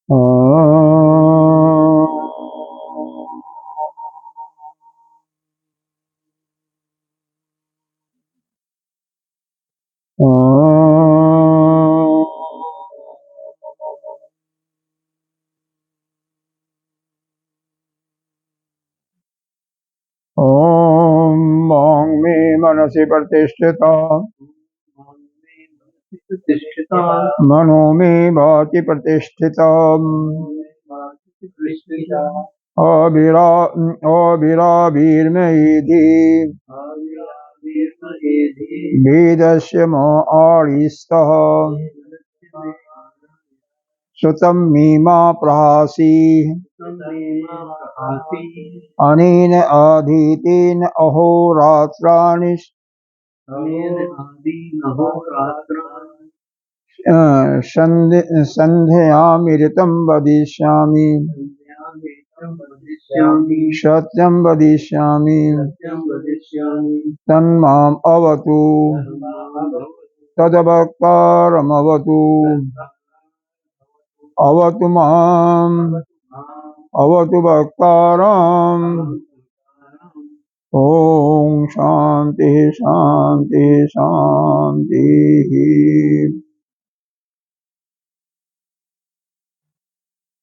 ॐ मां मे मनसि प्रतिष्ठिता मनो मे वाचि प्रतिष्ठिता अविराविर्मयेधि वेदस्य म आदिस्तः श्रुतं मे मा प्रहासि अनेन आधीतेन अहोरात्राणि संध्यामृतं वदिष्यामि सत्यं वदिष्यामि तन्माम् अवतु तद्वक्तारमवतु अवतु माम् अवतु वक्तारम्। ओम शांति शांति शांति।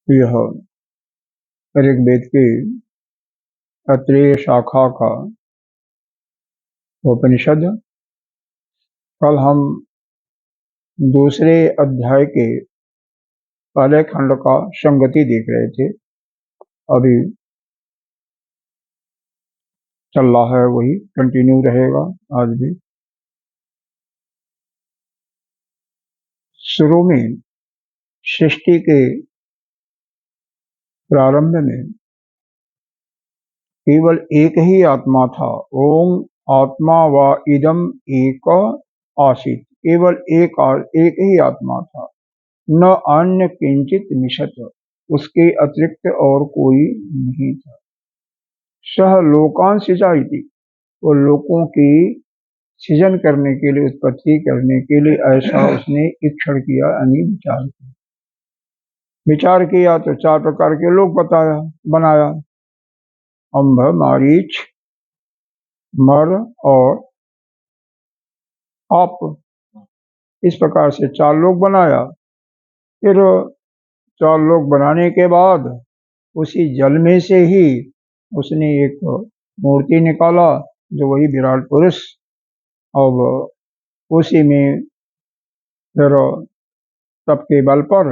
यह ऋग्वेद के अत्रेय शाखा का उपनिषद। कल हम दूसरे अध्याय के पहले खंड का संगति देख रहे थे। अभी चल रहा है, वही कंटिन्यू रहेगा आज भी। शुरू में सृष्टि के प्रारंभ में केवल एक ही आत्मा था। ओम आत्मा व इदम एक आसीत। केवल एक ही आत्मा था, न अन्य किंचित मिशत। उसके अतिरिक्त और कोई नहीं था। सह लोकान सिजाइति। वो लोगों की सृजन करने के लिए, उत्पत्ति करने के लिए ऐसा उसने इच्छा किया, यानी विचार किया। तो 4 प्रकार के लोग बनाया। अंभ, मारीच, मर और आप। इस प्रकार से 4 लोग बनाया। फिर 4 लोग बनाने के बाद उसी जल में से ही उसने एक मूर्ति निकाला, जो वही विराट पुरुष। अब उसी में फिर तप के बल पर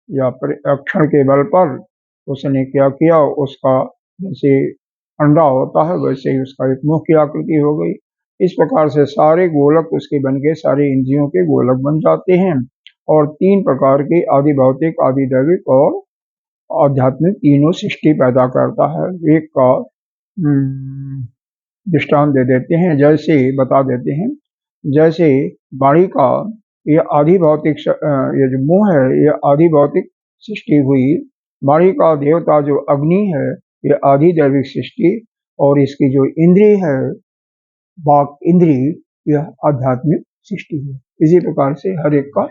या अक्षण के बल पर उसने क्या किया, उसका जैसे अंडा होता है वैसे ही उसका एक मुख की आकृति हो गई। इस प्रकार से सारे गोलक उसके बन गए, सारे इंद्रियों के गोलक बन जाते हैं। और 3 प्रकार के आदि भौतिक, आदि दैविक और आध्यात्मिक तीनों सृष्टि पैदा करता है। एक का दृष्टांत दे देते हैं, जैसे बता देते हैं। जैसे वाणी का ये आदि भौतिक, ये जो मुंह है, ये आदि भौतिक सृष्टि हुई। वाणी का देवता जो अग्नि है, ये आदि दैविक सृष्टि। और इसकी जो इंद्री है, वाक इंद्री, यह आध्यात्मिक सृष्टि है। इसी प्रकार से हर एक का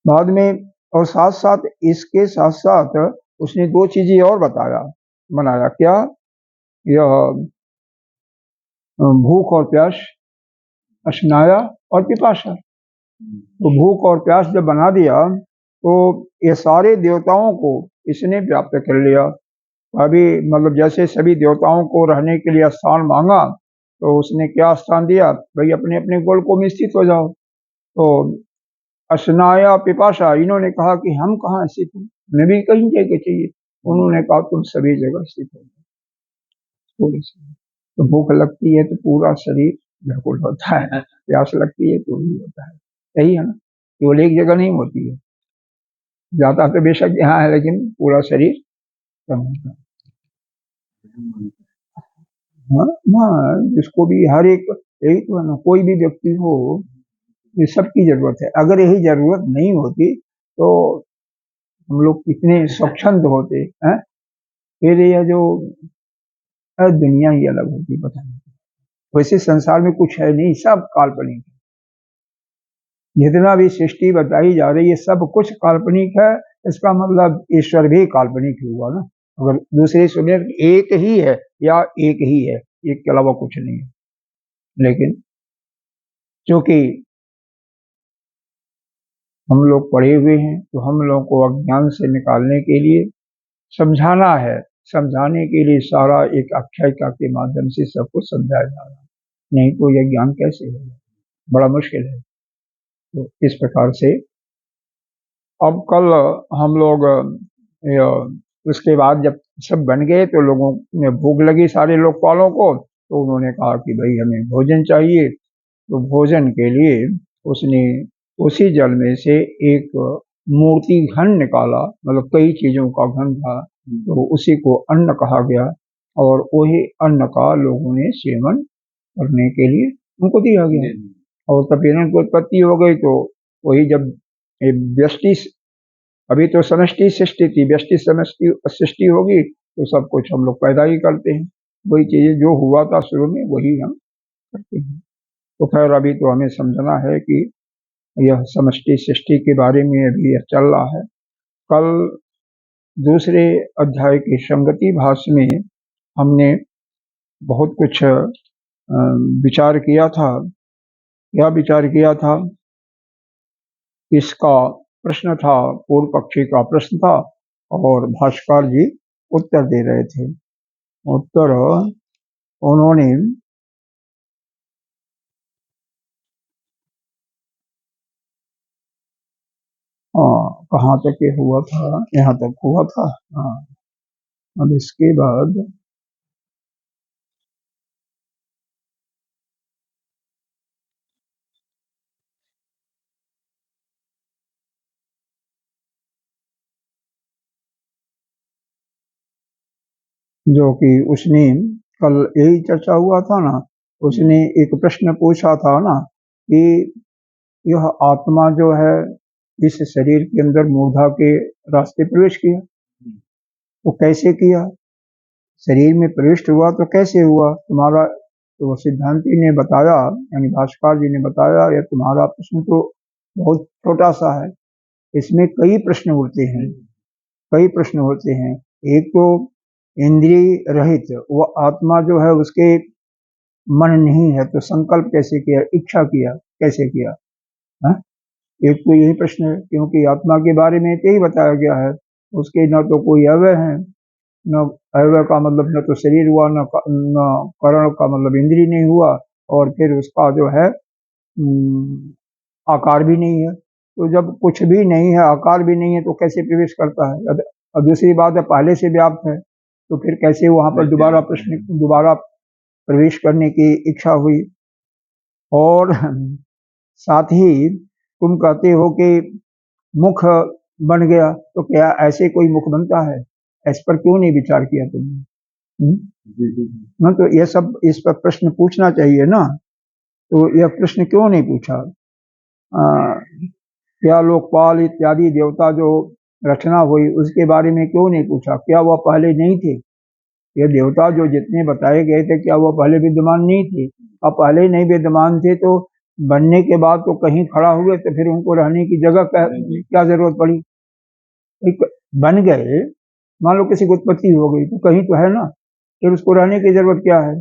बाद में। और साथ साथ इसके साथ साथ उसने 2 चीजें और बनाया। क्या? यह भूख और प्यास, अश्नाया और पिपासा। तो भूख और प्यास जब बना दिया तो ये सारे देवताओं को इसने प्राप्त कर लिया। अभी मतलब जैसे सभी देवताओं को रहने के लिए स्थान मांगा, तो उसने क्या स्थान दिया? भाई अपने अपने गोलकों में स्थित हो जाओ। तो अश्नाया पिपासा, इन्होंने कहा कि हम कहाँ स्थित हैं, हमें भी कहीं जगह चाहिए। उन्होंने कहा तुम सभी जगह स्थित हो। तो भूख लगती है तो पूरा शरीर व्याकुल होता है, प्यास लगती है तो भी होता है। यही है ना, केवल एक जगह नहीं होती है। जाता तो बेशक यहाँ है, लेकिन पूरा शरीर कम होता है। हाँ, जिसको भी हर एक, यही तो है ना, कोई भी व्यक्ति हो, ये सबकी जरूरत है। अगर यही जरूरत नहीं होती तो हम लोग कितने स्वच्छंद होते हैं। फिर ये जो दुनिया ही अलग होती, पता नहीं। वैसे संसार में कुछ है नहीं, सब काल्पनिक है। जितना भी सृष्टि बताई जा रही है सब कुछ काल्पनिक है। इसका मतलब ईश्वर भी काल्पनिक ही हुआ ना। अगर दूसरे सुने एक ही है या एक ही है, एक के अलावा कुछ नहीं है। लेकिन क्योंकि हम लोग पढ़े हुए हैं तो हम लोग को अज्ञान से निकालने के लिए समझाना है, समझाने के लिए सारा एक आख्यायिका के माध्यम से सब कुछ समझाया जा रहा है, नहीं तो यह ज्ञान कैसे होगा, बड़ा मुश्किल है। तो इस प्रकार से अब कल हम लोग उसके बाद जब सब बन गए तो लोगों ने भूख लगी, सारे लोकपालों को, तो उन्होंने कहा कि भाई हमें भोजन चाहिए। तो भोजन के लिए उसने उसी जल में से एक मूर्ति घन निकाला, मतलब कई चीजों का घन था, तो उसी को अन्न कहा गया और वही अन्न का लोगों ने सेवन करने के लिए उनको दिया गया। और तब हिरण की उत्पत्ति हो गई। तो वही जब व्यष्टि, अभी तो समष्टि सृष्टि थी, व्यष्टि समष्टि सृष्टि होगी तो सब कुछ हम लोग पैदा ही करते हैं, वही चीजें जो हुआ था शुरू में वही हम करते हैं। तो खैर अभी तो हमें समझना है कि यह समष्टि सृष्टि के बारे में अभी यह चल रहा है। कल दूसरे अध्याय की संगति भाष्य में हमने बहुत कुछ विचार किया था। क्या विचार किया था? इसका प्रश्न था, पूर्व पक्षी का प्रश्न था और भाष्यकार जी उत्तर दे रहे थे। उत्तर उन्होंने कहाँ तक ये हुआ था, यहाँ तक हुआ था। हाँ, अब इसके बाद जो कि उसने कल यही चर्चा हुआ था ना, उसने एक प्रश्न पूछा था ना कि यह आत्मा जो है इस शरीर के अंदर मूर्धा के रास्ते प्रवेश किया, तो कैसे किया? शरीर में प्रविष्ट हुआ तो कैसे हुआ तुम्हारा? तो सिद्धांति ने बताया, यानी भाष्यकार जी ने बताया, यह तुम्हारा प्रश्न तो बहुत छोटा सा है, इसमें कई प्रश्न उठते हैं, कई प्रश्न होते हैं। एक तो इंद्रिय रहित वो आत्मा जो है उसके मन नहीं है तो संकल्प कैसे किया, इच्छा किया कैसे किया? हा? एक तो यही प्रश्न है, क्योंकि आत्मा के बारे में यही बताया गया है, उसके न तो कोई अवय है, न अवय का मतलब न तो शरीर हुआ, न करण का मतलब इंद्रिय नहीं हुआ, और फिर उसका जो है आकार भी नहीं है। तो जब कुछ भी नहीं है, आकार भी नहीं है, तो कैसे प्रवेश करता है? और दूसरी बात है पहले से व्याप्त है, तो फिर कैसे वहां पर दोबारा प्रवेश करने की इच्छा हुई? और साथ ही तुम कहते हो कि मुख बन गया, तो क्या ऐसे कोई मुख बनता है? इस पर क्यों नहीं विचार किया तुमने? ना तो यह सब इस पर प्रश्न पूछना चाहिए ना, तो यह प्रश्न क्यों नहीं पूछा? क्या लोकपाल इत्यादि देवता जो रचना हुई उसके बारे में क्यों नहीं पूछा? क्या वह पहले नहीं थे? ये देवता जो जितने बताए गए थे, क्या वह पहले विद्यमान नहीं थे? अब पहले नहीं विद्यमान थे तो बनने के बाद तो कहीं खड़ा हुए, तो फिर उनको रहने की जगह क्या जरूरत पड़ी? बन गए, मान लो किसी की उत्पत्ति हो गई तो कहीं तो है ना, फिर उसको रहने की जरूरत क्या है?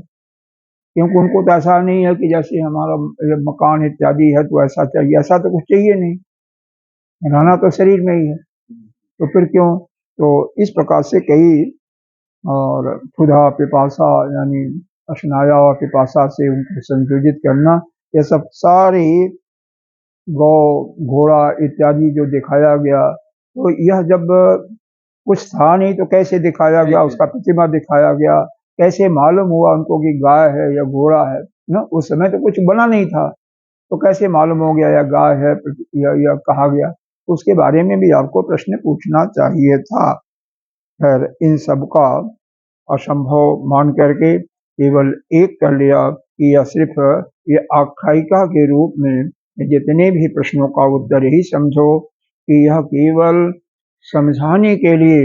क्योंकि उनको तो ऐसा नहीं है कि जैसे हमारा मकान इत्यादि है तो ऐसा चाहिए, ऐसा तो कुछ चाहिए नहीं, रहना तो शरीर में ही है, तो फिर क्यों? तो इस प्रकार से कई, और क्षुधा पिपासा यानी अशनाया और पिपासा से उनको संयोजित करना, ये सब सारी गौ घोड़ा इत्यादि जो दिखाया गया, तो यह जब कुछ था नहीं तो कैसे दिखाया गया? उसका प्रतिमा दिखाया गया, कैसे मालूम हुआ उनको कि गाय है या घोड़ा है ना? उस समय तो कुछ बना नहीं था, तो कैसे मालूम हो गया या गाय है या कहा गया? तो उसके बारे में भी आपको प्रश्न पूछना चाहिए था। खैर इन सब का असंभव मान करके केवल एक कर लिया कि यह सिर्फ ये आख्यायिका के रूप में जितने भी प्रश्नों का उत्तर ही समझो कि यह केवल समझाने के लिए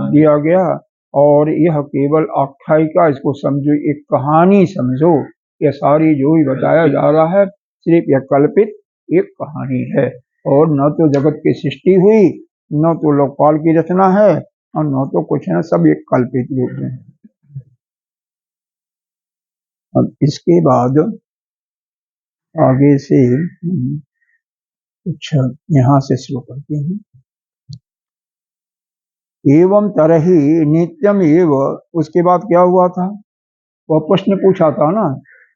दिया गया, और यह केवल आख्यायिका, इसको समझो एक कहानी समझो, ये सारी जो भी बताया जा रहा है सिर्फ यह कल्पित एक कहानी है। और न तो जगत की सृष्टि हुई, न तो लोकपाल की रचना है, और न तो कुछ है, सब एक कल्पित रूप में। अब इसके बाद आगे से कुछ यहाँ से शुरू करते हैं। एवं तरही नित्यम एव, उसके बाद क्या हुआ था, वह प्रश्न पूछा था ना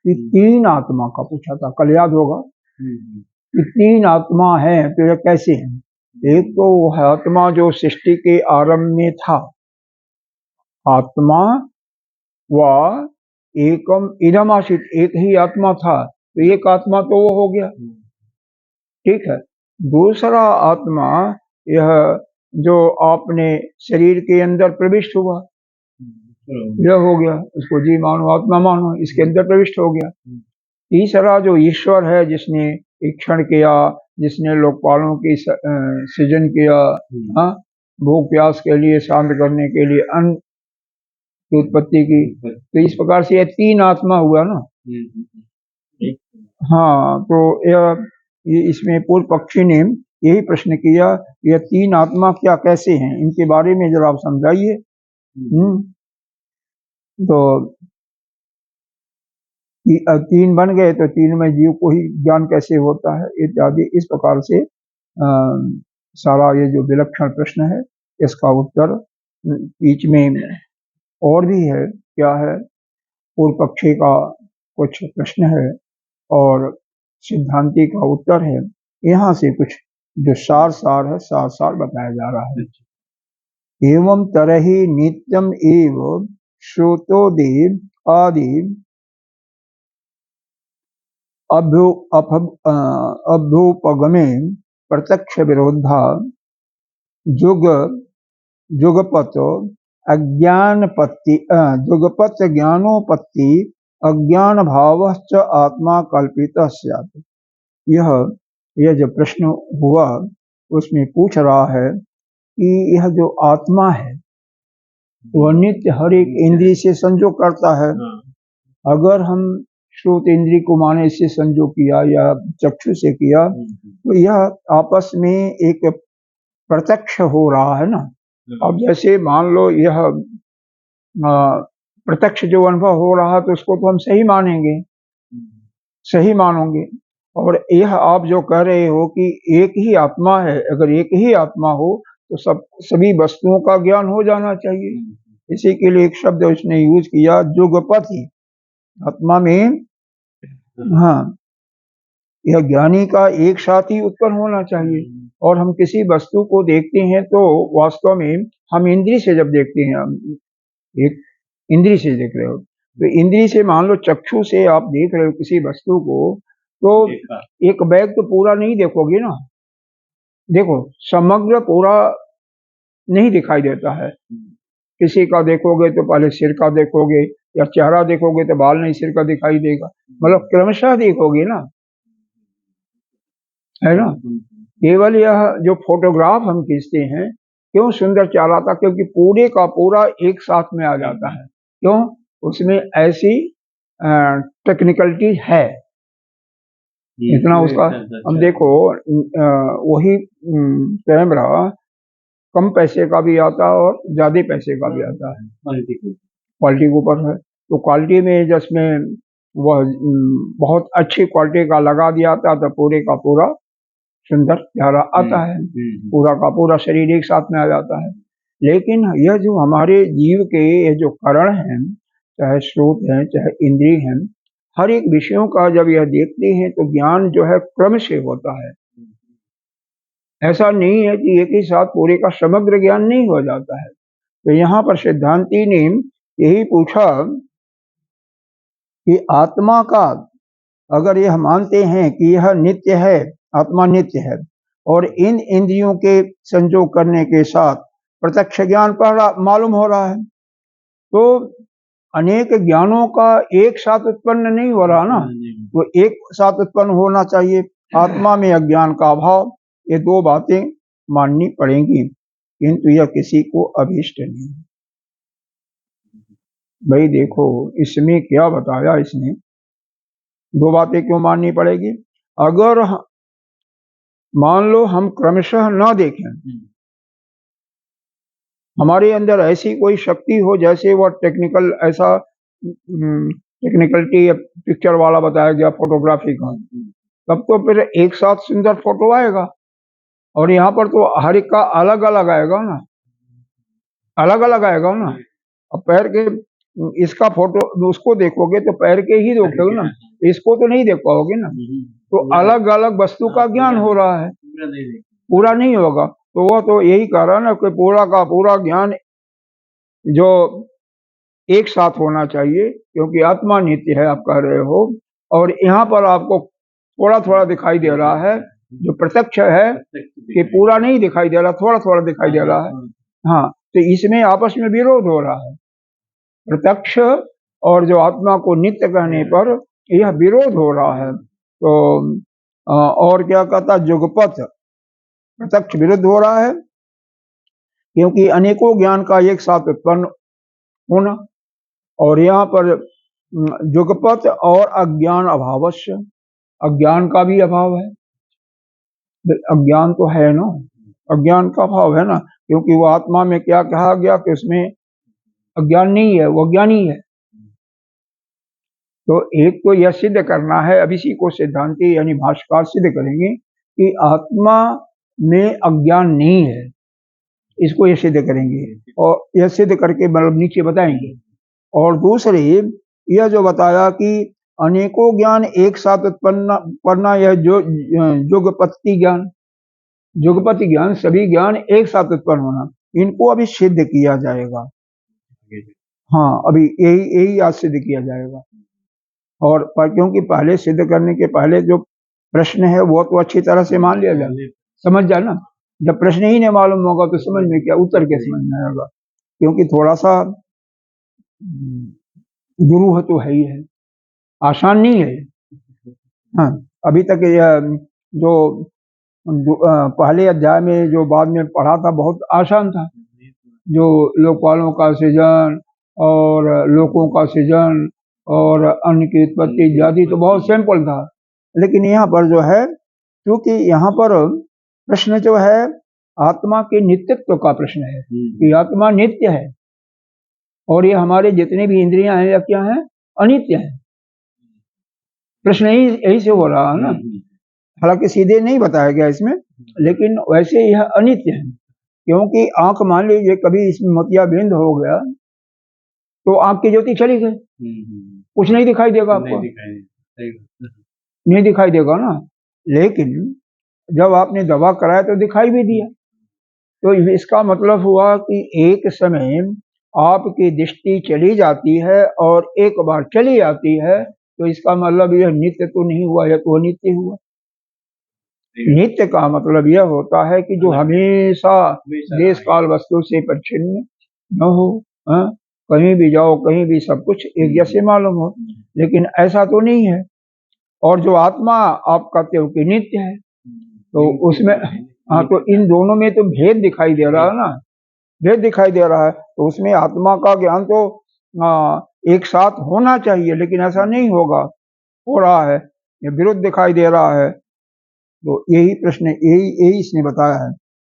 कि तीन आत्मा का पूछा था, कल याद होगा कि तीन आत्मा है तो यह कैसे है। एक तो वह आत्मा जो सृष्टि के आरंभ में था, आत्मा व एकम इदम आसित, एक ही आत्मा था, तो एक आत्मा तो वो हो गया, ठीक है। दूसरा आत्मा यह जो आपने शरीर के अंदर प्रविष्ट हुआ, यह हो गया, उसको जी मानो आत्मा मानो, इसके अंदर प्रविष्ट हो गया। तीसरा जो ईश्वर है, जिसने ईक्षण किया, जिसने लोकपालों की सृजन किया, हाँ, भूख प्यास के लिए, शांत करने के लिए अन्न की उत्पत्ति की, तो इस प्रकार से यह तीन आत्मा हुआ ना। हाँ, तो ये इसमें पूर्व पक्षी ने यही प्रश्न किया, यह तीन आत्मा क्या कैसे हैं, इनके बारे में जरा आप समझाइए। तो तीन बन गए तो तीन में जीव को ही ज्ञान कैसे होता है इत्यादि, इस प्रकार से सारा ये जो विलक्षण प्रश्न है, इसका उत्तर बीच में और भी है, क्या है, पूर्व पक्षी का कुछ प्रश्न है और सिद्धांति का उत्तर है। यहाँ से कुछ जो सार है, सार बताया जा रहा है। एवं तरही नित्यम एव श्रोतोदेव आदि अभ्युपगमे प्रत्यक्ष विरोधा जुगपत जुगपत ज्ञानोपत्ति अज्ञान भावश्च आत्मा कल्पितः स्यात्। यह जो प्रश्न हुआ उसमें पूछ रहा है कि यह जो आत्मा है वह नित्य हर एक इंद्रिय से संयोग करता है। अगर हम श्रोत इंद्रिय को माने से संयोग किया या चक्षु से किया, तो यह आपस में एक प्रत्यक्ष हो रहा है ना। अब जैसे मान लो यह प्रत्यक्ष जो अनुभव हो रहा है तो उसको तो हम सही मानेंगे, सही मानोगे। और यह आप जो कह रहे हो कि एक ही आत्मा है, अगर एक ही आत्मा हो तो सभी वस्तुओं का ज्ञान हो जाना चाहिए। इसी के लिए एक शब्द उसने यूज किया, जुगपति, आत्मा में, हाँ, यह ज्ञानी का एक साथ ही उत्पन्न होना चाहिए। और हम किसी वस्तु को देखते हैं तो वास्तव में हम इंद्रिय से जब देखते हैं, एक इंद्रिय से देख रहे हो, तो इंद्रिय से मान लो चक्षु से आप देख रहे हो किसी वस्तु को, तो एक बैग तो पूरा नहीं देखोगे ना, देखो समग्र पूरा नहीं दिखाई देता है। किसी का देखोगे तो पहले सिर का देखोगे, या चेहरा देखोगे तो बाल नहीं सिर का दिखाई देगा, मतलब क्रमशः देखोगे ना, है ना। केवल यह जो फोटोग्राफ हम खींचते हैं, क्यों सुंदर चेहरा था, क्योंकि पूरे का पूरा एक साथ में आ जाता है। क्यों, उसमें ऐसी टेक्निकलिटी है, इतना उसका। हम देखो वही कैमरा कम पैसे का भी आता है और ज्यादा पैसे का भी आता है, क्वालिटी के ऊपर है। तो क्वालिटी में जिसमें वह बहुत अच्छी क्वालिटी का लगा दिया था तो पूरे का पूरा सुंदर चेहरा आता है, पूरा का पूरा शरीर एक साथ में आ जाता है। लेकिन यह जो हमारे जीव के ये जो करण हैं, चाहे श्रोत हैं चाहे इंद्रिय हैं, हर एक विषयों का जब यह देखते हैं तो ज्ञान जो है क्रम से होता है। ऐसा नहीं है कि एक ही साथ पूरे का समग्र ज्ञान नहीं हो जाता है। तो यहाँ पर सिद्धांति ने यही पूछा कि आत्मा का, अगर यह मानते हैं कि यह नित्य है, आत्मा नित्य है, और इन इंद्रियों के संयोग करने के साथ प्रत्यक्ष ज्ञान पर मालूम हो रहा है, तो अनेक ज्ञानों का एक साथ उत्पन्न नहीं हो रहा ना, तो एक साथ उत्पन्न होना चाहिए। आत्मा में अज्ञान का अभाव, ये दो बातें माननी पड़ेंगी, किंतु यह किसी को अभीष्ट नहीं है। भाई देखो इसमें क्या बताया इसने, दो बातें क्यों माननी पड़ेगी। अगर मान लो हम क्रमशः न देखें, हमारे अंदर ऐसी कोई शक्ति हो जैसे वो टेक्निकल ऐसा टेक्निकलिटी पिक्चर वाला बताया गया फोटोग्राफी का, तब तो फिर एक साथ सुंदर फोटो आएगा। और यहाँ पर तो हर एक का अलग अलग आएगा ना, अलग अलग आएगा ना। अब पैर के इसका फोटो उसको देखोगे तो पैर के ही देखोगे ना, इसको तो नहीं देख पाओगे ना। तो अलग अलग वस्तु का ज्ञान हो रहा है, पूरा नहीं होगा। तो वह तो यही कह रहा ना कि पूरा का पूरा ज्ञान जो एक साथ होना चाहिए, क्योंकि आत्मा नित्य है आप कह रहे हो। और यहाँ पर आपको थोड़ा थोड़ा दिखाई दे रहा है, जो प्रत्यक्ष है कि पूरा नहीं दिखाई दे रहा, थोड़ा थोड़ा दिखाई दे रहा है। हाँ, तो इसमें आपस में विरोध हो रहा है। प्रत्यक्ष और जो आत्मा को नित्य कहने पर यह विरोध हो रहा है। तो और क्या कहता, जुगपथ प्रत्यक्ष विरुद्ध हो रहा है, क्योंकि अनेकों ज्ञान का एक साथ उत्पन्न होना। और यहाँ पर जुगपथ और अज्ञान अभावस्य, अज्ञान का भी अभाव है। अज्ञान तो है ना, अज्ञान का अभाव है ना, क्योंकि वो आत्मा में क्या कहा गया कि उसमें अज्ञान नहीं है, वो ज्ञानी है। तो एक तो यह सिद्ध करना है, अब इसी को सिद्धांति यानी भाष्यकार सिद्ध करेंगे कि आत्मा में अज्ञान नहीं है, इसको ये सिद्ध करेंगे। और यह सिद्ध करके मतलब नीचे बताएंगे। और दूसरे यह जो बताया कि अनेकों ज्ञान एक साथ उत्पन्न करना, यह जो जुगपत्ति ज्ञान, जुगपति ज्ञान, सभी ज्ञान एक साथ उत्पन्न होना, इनको अभी सिद्ध किया जाएगा। हाँ, अभी यही आज सिद्ध किया जाएगा। और क्योंकि पहले सिद्ध करने के पहले जो प्रश्न है वो तो अच्छी तरह से मान लिया जाए, समझ जाए ना। जब प्रश्न ही नहीं मालूम होगा तो समझ में क्या, उत्तर क्या समझ में आएगा। क्योंकि थोड़ा सा गुरु है तो है ही है, आसान नहीं है। हाँ, अभी तक यह जो पहले अध्याय में जो बाद में पढ़ा था बहुत आसान था, जो लोकपालों का सृजन और लोकों का सृजन और अन्न की उत्पत्ति इत्यादि तो बहुत सिंपल था। लेकिन यहाँ पर जो है, क्योंकि यहाँ पर प्रश्न जो है आत्मा के नित्यत्व का प्रश्न है कि आत्मा नित्य है और ये हमारे जितने भी इंद्रियां हैं या क्या हैं, अनित्य हैं। प्रश्न यही से हो रहा है ना। हालांकि सीधे नहीं बताया गया इसमें, लेकिन वैसे यह अनित्य है। क्योंकि आंख मान लीजिए कभी इसमें मोतियाबिंद हो गया तो आंख की ज्योति चली गई, कुछ नहीं दिखाई देगा आपको, नहीं दिखाई देगा ना। लेकिन जब आपने दवा कराया तो दिखाई भी दिया। तो इसका मतलब हुआ कि एक समय आपकी दृष्टि चली जाती है और एक बार चली आती है, तो इसका मतलब यह नित्य तो नहीं हुआ, यह तो अनित्य हुआ। नित्य का मतलब यह होता है कि जो हमेशा देश काल वस्तु से परिच्छिन्न न हो, कहीं भी जाओ कहीं भी सब कुछ एक जैसे मालूम हो। लेकिन ऐसा तो नहीं है। और जो आत्मा आप कहते हो कि नित्य है, तो उसमें हाँ, तो इन दोनों में तो भेद दिखाई दे रहा है ना, भेद दिखाई दे रहा है। तो उसमें आत्मा का ज्ञान तो एक साथ होना चाहिए, लेकिन ऐसा नहीं होगा, हो रहा है, ये विरुद्ध दिखाई दे रहा है। तो यही प्रश्न, यही इसने बताया है।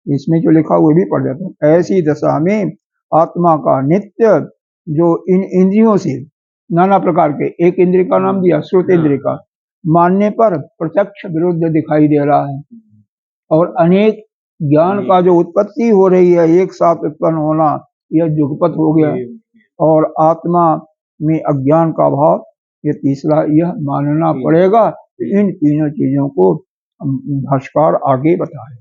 इसमें जो लिखा हुआ भी पढ़ जाता हूँ। ऐसी दशा में आत्मा का नित्य जो इन इंद्रियों से नाना प्रकार के, एक इंद्रिय का नाम दिया श्रुत इंद्रिय का, मानने पर प्रत्यक्ष विरुद्ध दिखाई दे रहा है। और अनेक ज्ञान का जो उत्पत्ति हो रही है, एक साथ उत्पन्न होना, यह जुगपत हो गया। और आत्मा में अज्ञान का भाव, ये तीसरा यह मानना पड़ेगा। इन तीनों चीजों को भाष्यकार आगे बताए।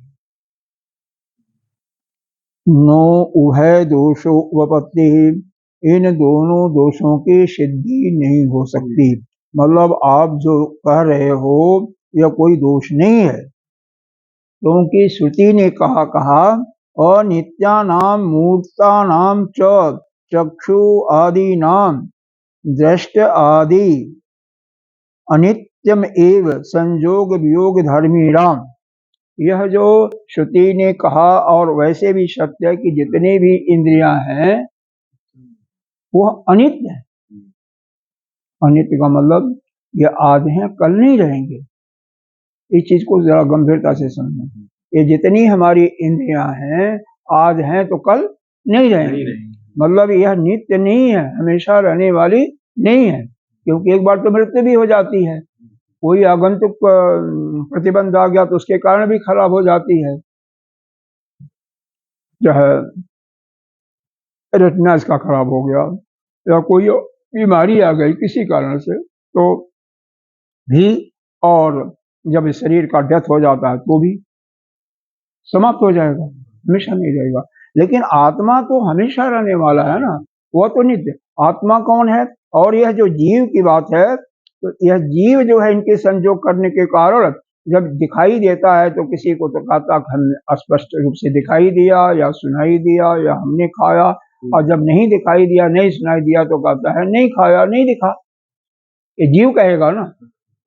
नो उभय दोषो उपपत्ति, इन दोनों दोषों की सिद्धि नहीं हो सकती। मतलब आप जो कह रहे हो यह कोई दोष नहीं है, क्योंकि श्रुति ने कहा अनित्यानाम मूर्तानाम च चक्षु आदि नाम दृष्ट आदि अनित्यम एव संयोग वियोग धर्मीणाम। यह जो श्रुति ने कहा, और वैसे भी सत्य है कि जितने भी इंद्रियां हैं वह अनित्य है। अनित्य का मतलब ये आज हैं कल नहीं रहेंगे। इस चीज को जरा गंभीरता से समझना। ये जितनी हमारी इंद्रियां हैं, आज हैं तो कल नहीं रहेंगी। मतलब यह नित्य नहीं है, हमेशा रहने वाली नहीं है, क्योंकि एक बार तो मृत्यु भी हो जाती है। कोई आगंतुक प्रतिबंध आ गया तो उसके कारण भी खराब हो जाती है। चाहे रेटिना इसका खराब हो गया या कोई बीमारी आ गई किसी कारण से तो भी, और जब इस शरीर का डेथ हो जाता है तो भी समाप्त हो जाएगा, हमेशा नहीं रहेगा। लेकिन आत्मा तो हमेशा रहने वाला है ना, वह तो नित्य। आत्मा कौन है? और यह जो जीव की बात है, तो यह जीव जो है इनके संयोग करने के कारण जब दिखाई देता है तो किसी को तो कहता हमें स्पष्ट रूप से दिखाई दिया या सुनाई दिया या हमने खाया, और जब नहीं दिखाई दिया नहीं सुनाई दिया तो कहता है नहीं खाया नहीं दिखा। ये जीव कहेगा ना,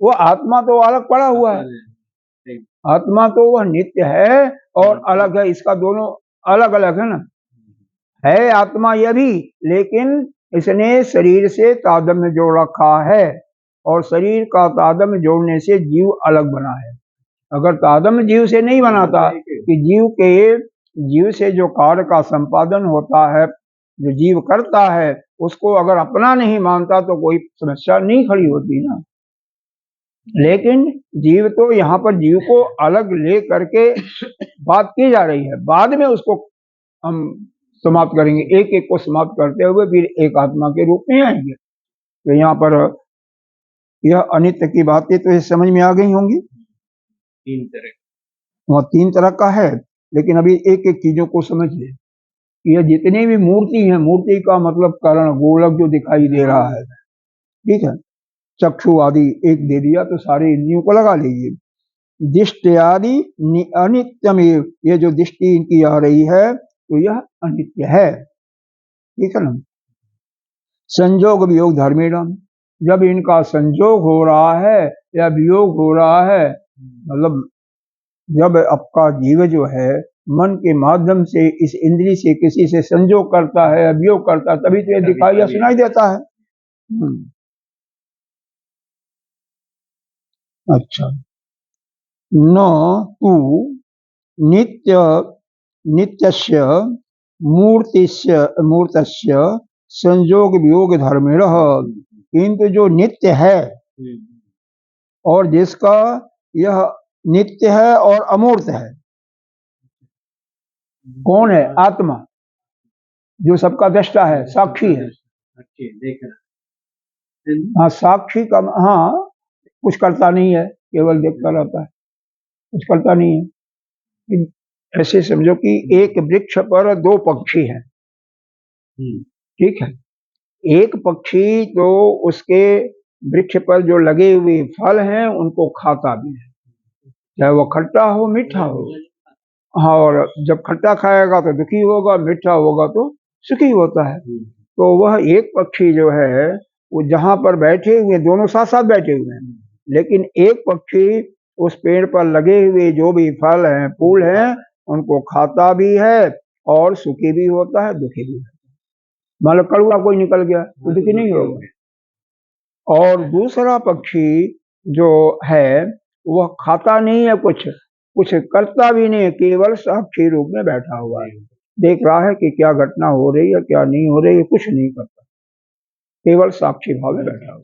वो आत्मा तो अलग पड़ा हुआ है। आत्मा तो वह नित्य है और अलग है, इसका दोनों अलग अलग है ना। है आत्मा यह भी, लेकिन इसने शरीर से तादात्म्य जोड़ रखा है, और शरीर का तादात्म्य जोड़ने से जीव अलग बना है। अगर तादात्म्य जीव से नहीं बनाता कि जीव से जो कार्य का संपादन होता है, जो जीव करता है, उसको अगर अपना नहीं मानता तो कोई समस्या नहीं खड़ी होती ना। लेकिन जीव तो यहाँ पर जीव को अलग ले करके बात की जा रही है, बाद में उसको हम समाप्त करेंगे, एक एक को समाप्त करते हुए फिर एक आत्मा के रूप में आएंगे। तो यहाँ पर यह अनित्य की बातें तो समझ में आ गई होंगी। वह तीन तरह का है, लेकिन अभी एक एक चीजों को समझिए। यह जितनी भी मूर्ति है, मूर्ति का मतलब कारण गोलक जो दिखाई दे रहा है, ठीक है। चक्षु आदि एक दे दिया तो सारे इंद्रियों को लगा लीजिए। दृष्टि आदि अनित्यमेव, ये जो दृष्टि इनकी आ रही है तो यह अनित्य है, ठीक है ना। संयोग वियोग धर्मेणम, जब इनका संयोग हो रहा है या वियोग हो रहा है, मतलब जब आपका जीव जो है मन के माध्यम से इस इंद्री से किसी से संयोग करता है या वियोग करता है, तभी तो ये दिखाई या सुनाई देता है। अच्छा, न तू नित्य नित्यस्य मूर्तस्य संयोग वियोग धर्मेण, किंतु जो नित्य है और जिसका यह नित्य है और अमूर्त है, कौन है? आत्मा, जो सबका दृष्टा है, साक्षी है। हाँ, साक्षी का हाँ, कुछ करता नहीं है, केवल देखता रहता है, कुछ करता नहीं है। ऐसे समझो कि एक वृक्ष पर दो पक्षी हैं, ठीक है। एक पक्षी तो उसके वृक्ष पर जो लगे हुए फल हैं उनको खाता भी है, चाहे वो खट्टा हो मीठा हो। हाँ, और जब खट्टा खाएगा तो दुखी होगा, मीठा होगा तो सुखी होता है। तो वह एक पक्षी जो है वो जहाँ पर बैठे हुए, दोनों साथ साथ बैठे हुए हैं, लेकिन एक पक्षी उस पेड़ पर लगे हुए जो भी फल हैं फूल हैं उनको खाता भी है और सुखी भी होता है, दुखी भी होता है। मतलब कड़वा कोई निकल गया तो दुखी नहीं होगा। और दूसरा पक्षी जो है वह खाता नहीं है, कुछ करता भी नहीं है, केवल साक्षी रूप में बैठा हुआ है, देख रहा है कि क्या घटना हो रही है क्या नहीं हो रही है, कुछ नहीं करता, केवल साक्षी भाव में बैठा हुआ।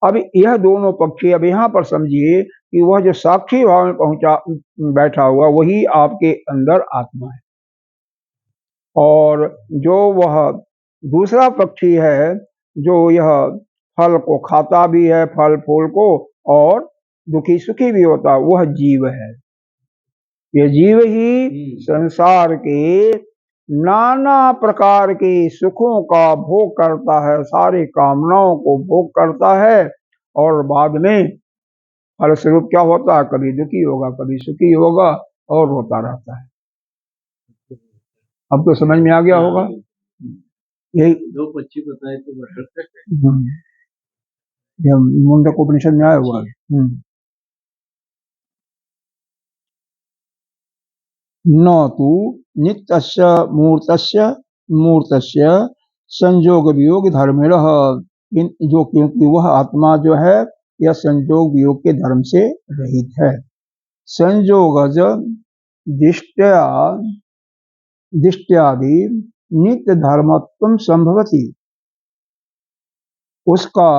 अब यह दोनों पक्षी, अब यहाँ पर समझिए कि वह जो साक्षी भाव में बैठा हुआ वही आपके अंदर आत्मा है, और जो वह दूसरा पक्षी है जो यह फल को खाता भी है, फल फूल को, और दुखी सुखी भी होता है, वह जीव है। ये जीव ही संसार के नाना प्रकार के सुखों का भोग करता है, सारी कामनाओं को भोग करता है, और बाद में फलस्वरूप क्या होता है, कभी दुखी होगा कभी सुखी होगा और रोता रहता है। अब तो समझ में आ गया होगा। यही दो पक्षी बताए तो मुंडक उपनिषद में आया हुआ है। न तू नित्यस्य मूर्तस्य संयोग वियोग धर्मेण, जो क्योंकि वह आत्मा जो है यह संयोग वियोग के धर्म से रहित है। संयोगज दिष्ट्या दिष्ट्यादि नित्य धर्मत्व संभवति। उसका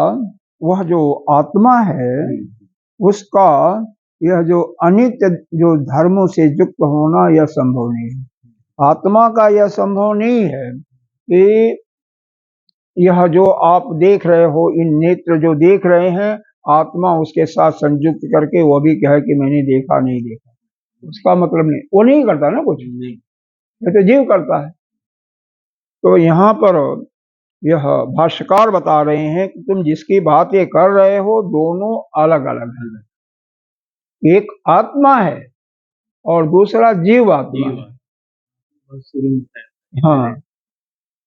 वह जो आत्मा है उसका यह जो अनित्य जो धर्मों से युक्त होना यह संभव नहीं है। आत्मा का यह संभव नहीं है कि यह जो आप देख रहे हो, इन नेत्र जो देख रहे हैं, आत्मा उसके साथ संयुक्त करके वो भी कहे कि मैंने देखा नहीं देखा, उसका मतलब नहीं, वो नहीं करता ना कुछ, ये तो जीव करता है। तो यहाँ पर यह भाष्यकार बता रहे हैं कि तुम जिसकी बातें कर रहे हो दोनों अलग अलग हैं। एक आत्मा है और दूसरा जीव आत्मा है। हाँ,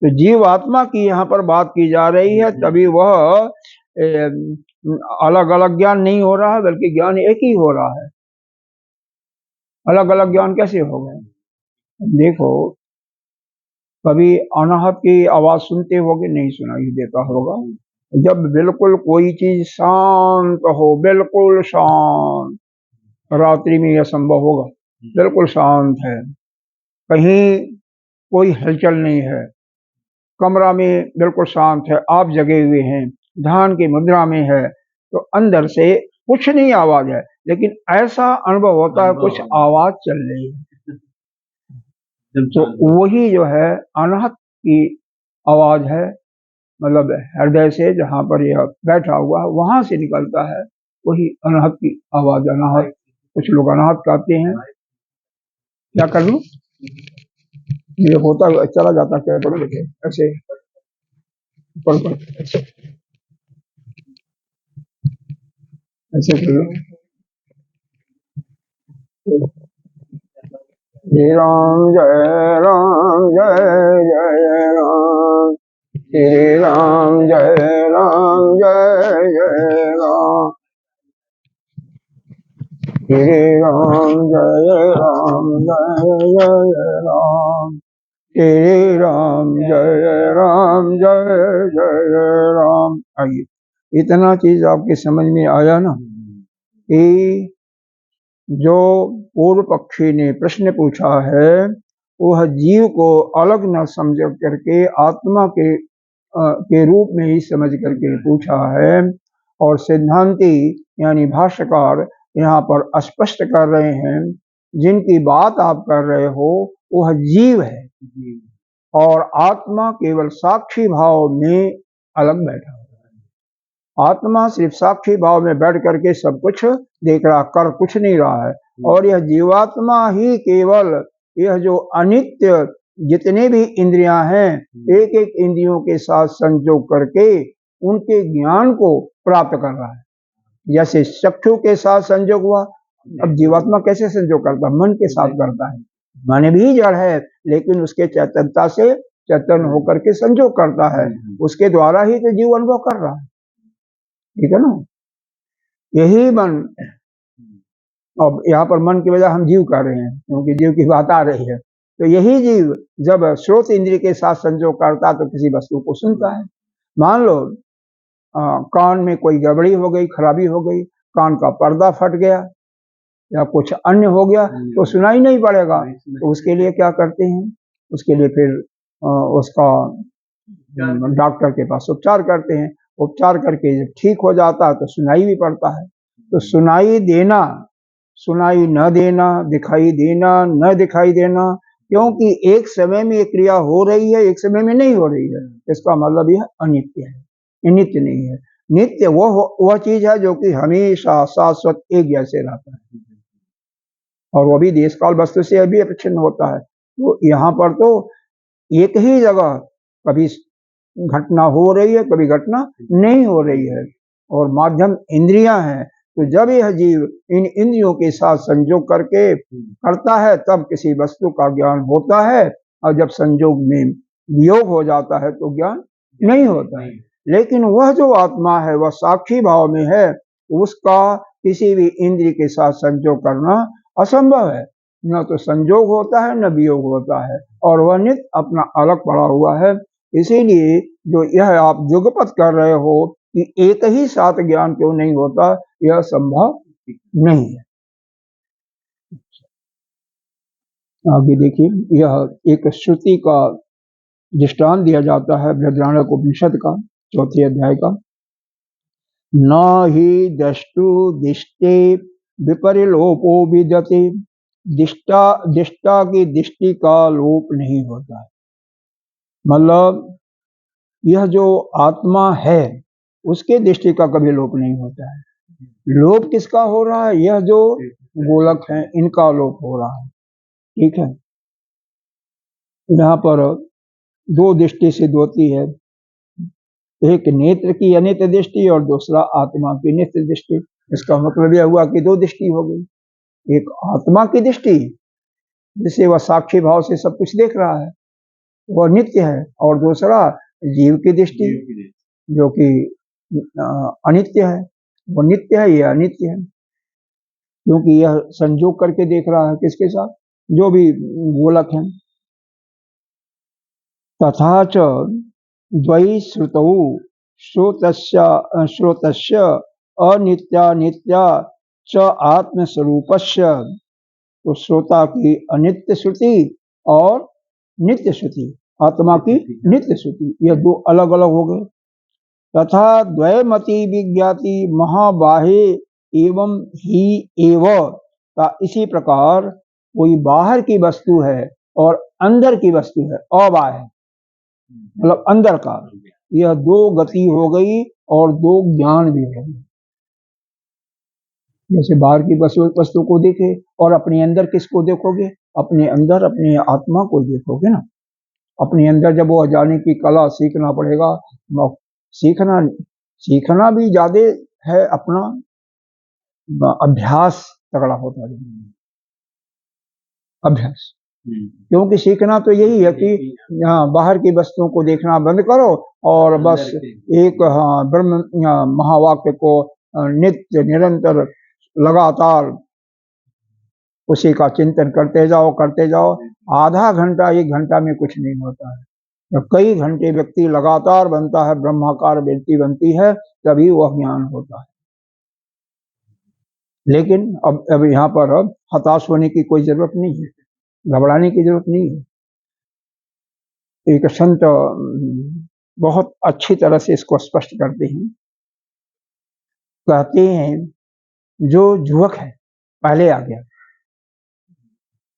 तो जीव आत्मा की यहाँ पर बात की जा रही है, तभी वह अलग अलग ज्ञान नहीं हो रहा है, बल्कि ज्ञान एक ही हो रहा है। अलग अलग ज्ञान कैसे होगा? देखो, कभी अनाहत की आवाज सुनते होगे, नहीं सुनाई देता होगा। जब बिल्कुल कोई चीज शांत हो, बिल्कुल शांत, रात्रि में यह संभव होगा, बिल्कुल शांत है, कहीं कोई हलचल नहीं है, कमरा में बिल्कुल शांत है, आप जगे हुए हैं, ध्यान की मुद्रा में है, तो अंदर से कुछ नहीं आवाज है, लेकिन ऐसा अनुभव होता है कुछ आवाज चल रही है। तो वही जो है अनाहत की आवाज है, मतलब हृदय से जहाँ पर यह बैठा हुआ है वहां से निकलता है, वही अनाहत की आवाज। अनाहत, कुछ लोग अनाहत कहते हैं। क्या कर लूं? ये होता चला जाता, क्या करूं? देखिए ऐसे ऊपर ऐसे कर लो। जय राम जय राम जय जय राम, श्री राम जय राम जय जय राम, श्री राम जय राम जय जय राम, श्री राम जय राम जय जय राम। आइए, इतना चीज आपके समझ में आया ना कि जो पूर्व पक्षी ने प्रश्न पूछा है वह जीव को अलग न समझ करके आत्मा के रूप में ही समझ करके पूछा है, और सिद्धांती यानी भाष्यकार यहाँ पर स्पष्ट कर रहे हैं जिनकी बात आप कर रहे हो वह जीव है और आत्मा केवल साक्षी भाव में अलग बैठा हुआ है। आत्मा सिर्फ साक्षी भाव में बैठ करके सब कुछ देख रहा, कर कुछ नहीं रहा है, और यह जीवात्मा ही केवल यह जो अनित्य जितने भी इंद्रियां हैं एक एक इंद्रियों के साथ संयोग करके उनके ज्ञान को प्राप्त कर रहा है। जैसे चक्षु के साथ संयोग हुआ, अब जीवात्मा कैसे संयोग करता है? मन के साथ करता है। मन भी जड़ है लेकिन उसके चैतन्यता से चैतन्य होकर के संयोग करता है, उसके द्वारा ही तो जीव अनुभव कर रहा है, ठीक है ना। यही मन, अब यहाँ पर मन की वजह हम जीव कर रहे हैं क्योंकि जीव की बात आ रही है, तो यही जीव जब श्रोत इंद्रिय के साथ संयोग करता तो किसी वस्तु को सुनता है। मान लो कान में कोई गड़बड़ी हो गई, खराबी हो गई, कान का पर्दा फट गया या कुछ अन्य हो गया तो सुनाई नहीं पड़ेगा, तो उसके लिए क्या करते हैं? उसके लिए फिर उसका डॉक्टर के पास उपचार करते हैं, उपचार करके जब ठीक हो जाता है तो सुनाई भी पड़ता है। तो सुनाई देना, सुनाई न देना, दिखाई देना न दिखाई देना, क्योंकि एक समय में एक क्रिया हो रही है, एक समय में नहीं हो रही है, इसका मतलब यह अनित्य है, नित्य नहीं है। नित्य वह चीज है जो कि हमेशा शाश्वत एक जैसे रहता है और वो भी देश काल वस्तु से भी अविच्छिन्न होता है। तो यहाँ पर तो एक ही जगह कभी घटना हो रही है, कभी घटना नहीं हो रही है, और माध्यम इंद्रियां हैं। तो जब यह जीव इन इंद्रियों के साथ संयोग करके करता है तब किसी वस्तु का ज्ञान होता है, और जब संयोग में वियोग हो जाता है तो ज्ञान नहीं होता है। लेकिन वह जो आत्मा है वह साक्षी भाव में है, उसका किसी भी इंद्रिय के साथ संयोग करना असंभव है, न तो संयोग होता है न वियोग होता है, और वह नित्य अपना अलग पड़ा हुआ है। इसीलिए जो यह आप युगपत कर रहे हो कि एक ही साथ ज्ञान क्यों नहीं होता, यह संभव नहीं है। आगे देखिए, यह एक श्रुति का दृष्टांत दिया जाता है बृहदारण्यक उपनिषद का 4 अध्याय का। न ही दृष्टु दिष्टे विपरिलोपो विद्यते, दिष्टा की दृष्टि का लोप नहीं होता है। मतलब यह जो आत्मा है उसके दृष्टि का कभी लोप नहीं होता है। लोप किसका हो रहा है? यह जो गोलक है इनका लोप हो रहा है। ठीक है, यहाँ पर 2 दृष्टि सिद्ध होती है, एक नेत्र की अनित्य दृष्टि और दूसरा आत्मा की नित्य दृष्टि। इसका मतलब यह हुआ कि 2 दृष्टि हो गई, एक आत्मा की दृष्टि जिसे वह साक्षी भाव से सब कुछ देख रहा है, वह नित्य है, और दूसरा जीव की दृष्टि जो कि अनित्य है। वो नित्य है, यह अनित्य है, क्योंकि यह संयोग करके देख रहा है किसके साथ? जो भी गोलक है। तथा च द्वै श्रुतौ श्रोतस्य अनित्या च आत्मस्वरूपस्य, तो श्रोता की अनित्य श्रुति और नित्य श्रुति, आत्मा की नित्य श्रुति, यह 2 अलग अलग हो गए। तथा द्वयमति विज्ञाति महाबाहे एवं ही एव, का इसी प्रकार कोई बाहर की वस्तु है और अंदर की वस्तु है, अबाह्य मतलब अंदर का, यह 2 गति हो गई और 2 ज्ञान भी हो गए। जैसे बाहर की वस्तु को देखे और अपने अंदर किसको देखोगे? अपने अंदर अपने आत्मा को देखोगे ना। अपने अंदर जब वो जाने की कला सीखना पड़ेगा, सीखना भी ज्यादा है, अपना अभ्यास तगड़ा होता है, अभ्यास। क्योंकि सीखना तो यही है कि बाहर की वस्तुओं को देखना बंद करो और बस एक ब्रह्म महावाक्य को नित्य निरंतर लगातार उसी का चिंतन करते जाओ। आधा घंटा 1 घंटा में कुछ नहीं होता है, जब कई घंटे व्यक्ति लगातार बनता है, ब्रह्माकार वृत्ति बनती है, तभी वह ज्ञान होता है। लेकिन अब यहाँ पर हताश होने की कोई जरूरत नहीं है, घबराने की जरूरत नहीं है। एक संत बहुत अच्छी तरह से इसको स्पष्ट करते हैं, कहते हैं जो युवक है पहले आ गया,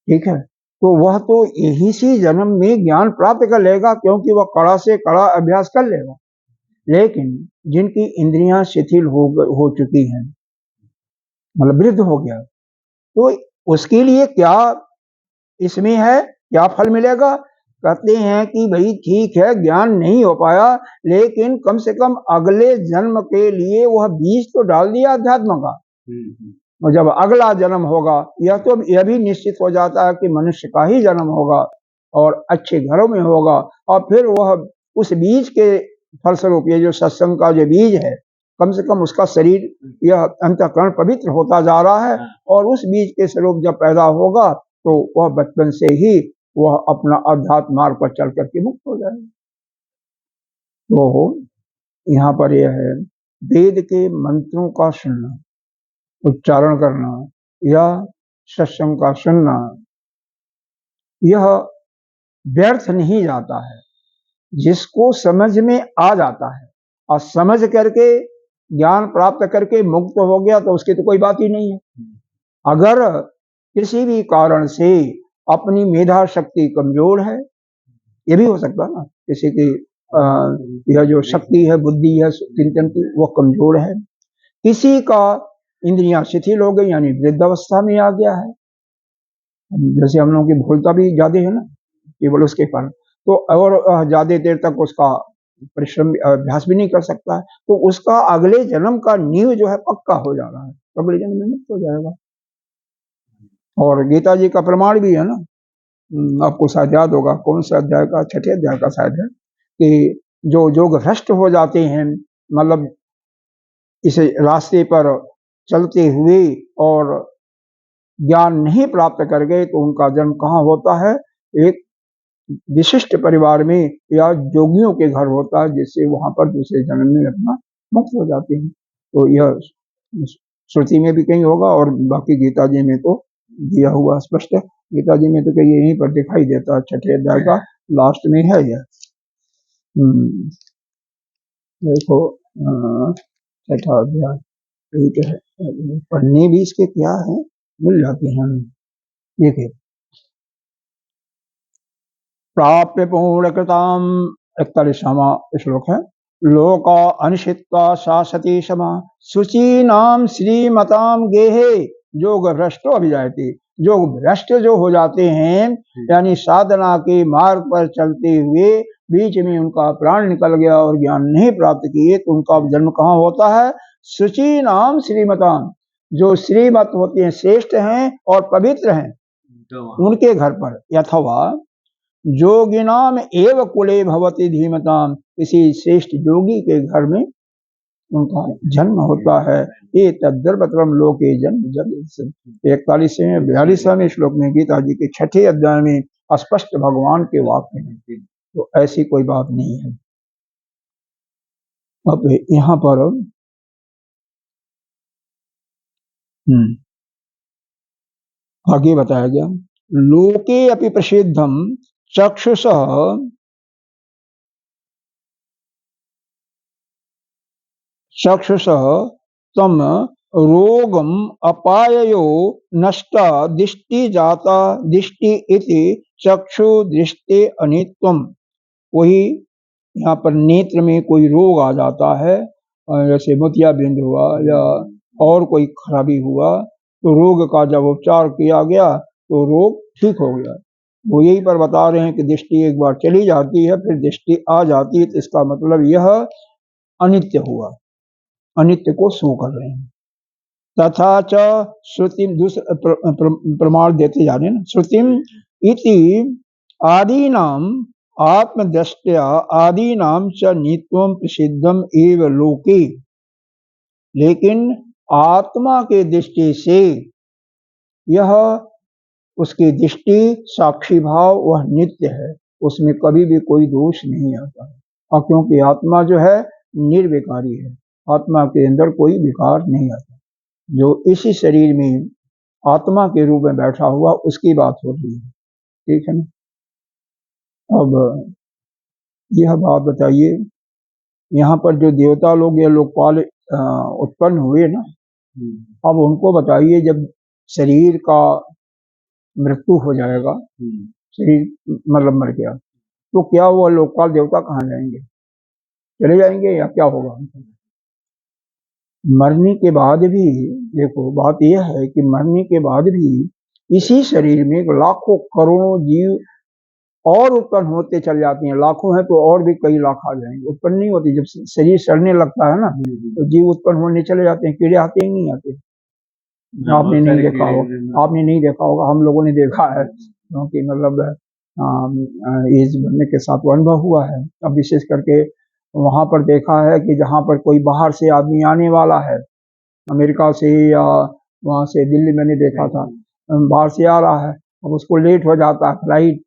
ठीक है, तो वह तो यही सी जन्म में ज्ञान प्राप्त कर लेगा, क्योंकि वह कड़ा से कड़ा अभ्यास कर लेगा। लेकिन जिनकी इंद्रियां शिथिल हो चुकी हैं, मतलब वृद्ध हो गया, तो उसके लिए क्या इसमें है, क्या फल मिलेगा? कहते हैं कि भाई ठीक है, ज्ञान नहीं हो पाया, लेकिन कम से कम अगले जन्म के लिए वह बीज तो डाल दिया अध्यात्म का। और जब अगला जन्म होगा, यह भी निश्चित हो जाता है कि मनुष्य का ही जन्म होगा और अच्छे घरों में होगा, और फिर वह उस बीज के फलस्वरूप, ये जो सत्संग का जो बीज है, कम से कम उसका शरीर, यह अंतःकरण पवित्र होता जा रहा है, और उस बीज के स्वरूप जब पैदा होगा तो वह बचपन से ही वह अपना अध्यात्म मार्ग पर चल करके मुक्त हो जाएगा। तो यहाँ पर यह है, वेद के मंत्रों का सुनना, उच्चारण करना या सत्संग का सुनना, यह व्यर्थ नहीं जाता है। जिसको समझ में आ जाता है और समझ करके ज्ञान प्राप्त करके मुक्त हो गया, तो उसकी तो कोई बात ही नहीं है। अगर किसी भी कारण से अपनी मेधा शक्ति कमजोर है, ये भी हो सकता है ना, किसी की यह जो शक्ति है, बुद्धि है चिंतन की, वो कमजोर है, किसी का इंद्रियां शिथिल हो गई, यानी वृद्धावस्था में आ गया है, जैसे हम लोगों की भूलता भी ज्यादा है ना, केवल उसके कारण, तो और ज्यादा देर तक उसका परिश्रम अभ्यास भी नहीं कर सकता है, तो उसका अगले जन्म का नींव जो है पक्का हो जा रहा है, अगले जन्म में मुक्त हो जाएगा। और गीता जी का प्रमाण भी है ना, आपको शायद याद होगा, कौन सा अध्याय का, 6ठे अध्याय का शायद है, कि जो योग भ्रष्ट हो जाते हैं, मतलब इस रास्ते पर चलते हुए और ज्ञान नहीं प्राप्त कर गए, तो उनका जन्म कहाँ होता है? एक विशिष्ट परिवार में या जोगियों के घर होता है, जिससे वहां पर दूसरे जन्म में अपना मुक्त हो जाते हैं। तो यह श्रुति में भी कहीं होगा और बाकी गीता जी में तो दिया हुआ स्पष्ट है। गीता जी में तो कहीं यहीं पर दिखाई देता है, 6ठे अध्याय का लास्ट में है यह। देखो 6ठा अध्याय ठीक है, पढ़ने भी इसके क्या है मिल जाते हैं। देखिए, प्राप्य पूर्णकृताम 41वां श्लोक है। लोका अनिशित्वा शासति क्षमा शुचीनाम श्रीमताम गेहे योग भ्रष्टो अभिजायते। जो भ्रष्ट जो हो जाते हैं यानी साधना के मार्ग पर चलते हुए बीच में उनका प्राण निकल गया और ज्ञान नहीं प्राप्त किए तो उनका जन्म कहाँ होता है? शुचि नाम श्रीमताम, जो श्रीमत होते हैं, श्रेष्ठ हैं और पवित्र हैं, उनके घर पर। अथवा जोगिनाम एव कुले भवति धीमताम, किसी श्रेष्ठ योगी के घर में उनका जन्म होता है। ये तद्दर्भत्रम लोके जन्म जग। 41वें 42वें श्लोक में गीता जी के 6ठे अध्याय में स्पष्ट भगवान के वाक्य हैं। तो ऐसी कोई बात नहीं है। अब यहाँ पर आगे बताया गया, लोके अपि प्रसिद्धम चक्षुषः तम रोगम अपायो नष्टा दृष्टि जाता दृष्टि इति चक्षु दृष्टि अनित्वम। वही यहाँ पर नेत्र में कोई रोग आ जाता है, जैसे मोतियाबिंद हुआ या और कोई खराबी हुआ, तो रोग का जब उपचार किया गया तो रोग ठीक हो गया। वो यही पर बता रहे हैं कि दृष्टि एक बार चली जाती है फिर दृष्टि आ जाती है, तो इसका मतलब यह अनित्य हुआ, अनित्य को शो कर रहे हैं। तथा च श्रुतिम, दूसरा प्रमाण देते जा रहे हैं, श्रुतिम इति आदीनाम आत्मदृष्ट्या आदीनाम च नित्यम प्रसिद्धम एव लोके। लेकिन आत्मा के दृष्टि से यह उसकी दृष्टि साक्षी भाव वह नित्य है, उसमें कभी भी कोई दोष नहीं आता है। और क्योंकि आत्मा जो है निर्विकारी है, आत्मा के अंदर कोई विकार नहीं आता। जो इसी शरीर में आत्मा के रूप में बैठा हुआ उसकी बात हो रही है, ठीक है ना। अब यह बात बताइए, यहाँ पर जो देवता लोग या लोकपाल उत्पन्न हुए ना, अब उनको बताइए जब शरीर का मृत्यु हो जाएगा, शरीर मतलब मर गया, तो क्या वो लोकपाल देवता कहाँ जाएंगे? चले जाएंगे या क्या होगा? मरने के बाद भी देखो, बात यह है कि मरने के बाद भी इसी शरीर में लाखों करोड़ों जीव और उत्पन्न होते चल जाते हैं। लाखों हैं तो और भी कई लाख आ जाएंगे, उत्पन्न नहीं होती। जब शरीर सड़ने लगता है ना तो जीव उत्पन्न होने चले जाते हैं, कीड़े आते ही नहीं आते। आपने नहीं देखा होगा, आपने नहीं देखा होगा, हम लोगों ने देखा है, क्योंकि मतलब एज बढ़ने के साथ वो अनुभव हुआ है। अब विशेष करके वहां पर देखा है कि जहां पर कोई बाहर से आदमी आने वाला है, अमेरिका से या वहां से, दिल्ली मैंने देखा था, बाहर से आ रहा है, अब उसको लेट हो जाता है, फ्लाइट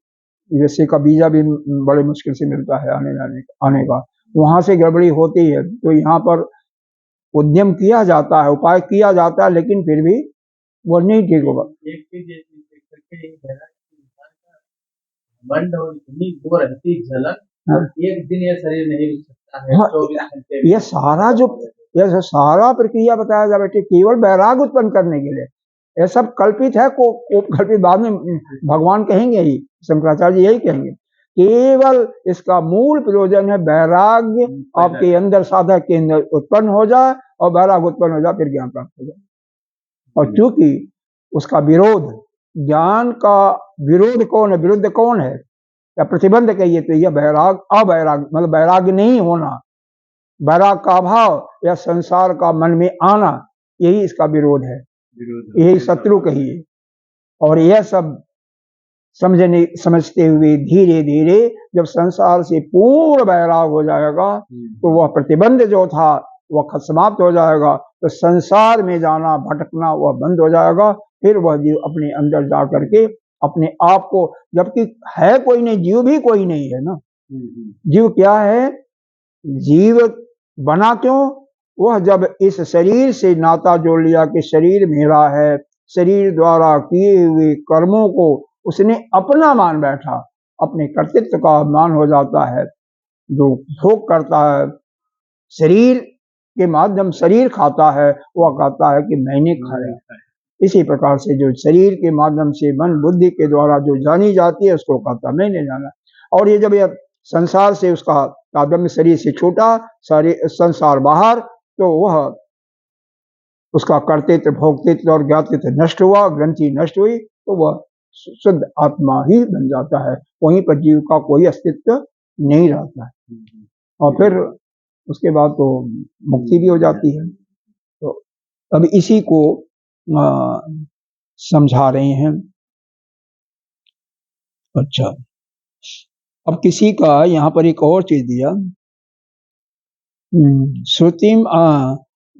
यूएसए का वीजा भी बड़े मुश्किल से मिलता है आने का, वहां से गड़बड़ी होती है। तो यहाँ पर उद्यम किया जाता है, उपाय किया जाता है, लेकिन फिर भी वो नहीं ठीक होगा। एक दिन ये शरीर नहीं रुक सकता है। हाँ, ये सारा प्रक्रिया बताया जा बैठे केवल वैराग उत्पन्न करने के लिए। यह सब कल्पित है, कल्पित बाद में भगवान कहेंगे ही, शंकराचार्य यही कहेंगे। केवल इसका मूल प्रयोजन है वैराग्य आपके अंदर, साधक के अंदर उत्पन्न हो जाए, और वैराग उत्पन्न हो जाए फिर ज्ञान प्राप्त हो जाए। और चूंकि उसका विरोध, ज्ञान का विरोध कौन है, विरुद्ध कौन है या प्रतिबंध कहिए तो यह वैराग, अवैराग मतलब वैराग्य नहीं होना, वैराग का अभाव या संसार का मन में आना, यही इसका विरोध है, यही शत्रु कहिए। और यह सब समझते हुए धीरे धीरे जब संसार से पूर्ण वैराग हो जाएगा तो वह प्रतिबंध जो था वह समाप्त हो जाएगा, तो संसार में जाना भटकना वह बंद हो जाएगा। फिर वह जीव अपने अंदर जा करके अपने आप को, जबकि है कोई नहीं, जीव भी कोई नहीं है ना। जीव क्या है? जीव बना क्यों? वह जब इस शरीर से नाता जोड़ लिया कि शरीर मेरा है, शरीर द्वारा किए हुए कर्मों को उसने अपना मान बैठा, अपने कर्तृत्व का मान हो जाता है। जो भोग करता है शरीर के माध्यम, शरीर खाता है, वह कहता है कि मैंने खाया। इसी प्रकार से जो शरीर के माध्यम से मन बुद्धि के द्वारा जो जानी जाती है उसको कहता मैंने जाना। और ये जब ये संसार से उसका आदम शरीर से छूटा, सारे संसार बाहर, तो वह उसका कर्तृत्व भोक्तृत्व और ज्ञातृत्व नष्ट हुआ, ग्रंथि नष्ट हुई, तो वह शुद्ध आत्मा ही बन जाता है। वहीं पर जीव का कोई अस्तित्व नहीं रहता है और फिर उसके बाद तो मुक्ति भी हो जाती है। तो अब इसी को समझा रहे हैं। अच्छा, अब किसी का यहाँ पर एक और चीज दिया, श्रुतिम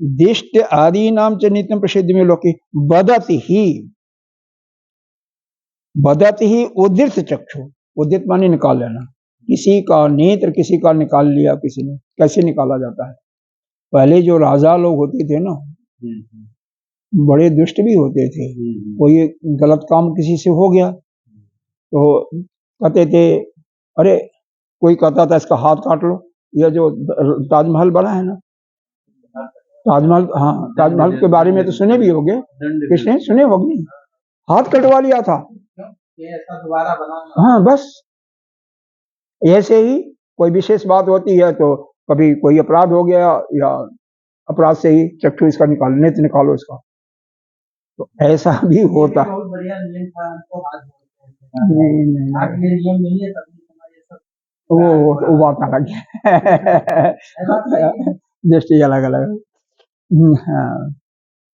दिष्ट आदि नाम च नित्यम प्रसिद्ध में लोके बदत ही उदित चक्षु, उदित माने निकाल लेना, किसी का नेत्र किसी का निकाल लिया किसी ने। कैसे निकाला जाता है? पहले जो राजा लोग होते थे ना, बड़े दुष्ट भी होते थे। कोई गलत काम किसी से हो गया तो कहते थे, अरे कोई कहता था इसका हाथ काट लो। यह जो ताजमहल बना है ना, ताजमहल, हाँ ताजमहल के बारे में तो सुने भी होंगे, किसने सुने होंगे, हाथ कटवा लिया था। ऐसा दोबारा बना, हाँ बस ऐसे ही कोई विशेष बात होती है तो कभी कोई अपराध हो गया या अपराध से ही चक्षु इसका निकालो, नेत्र निकालो इसका, तो ऐसा भी होता है। बहुत बढ़िया नियम था, हमको हाथ नहीं, आज ये नियम नहीं है, तभी हमारे सब वो बात अलग है, दृष्टि अलग अलग। हाँ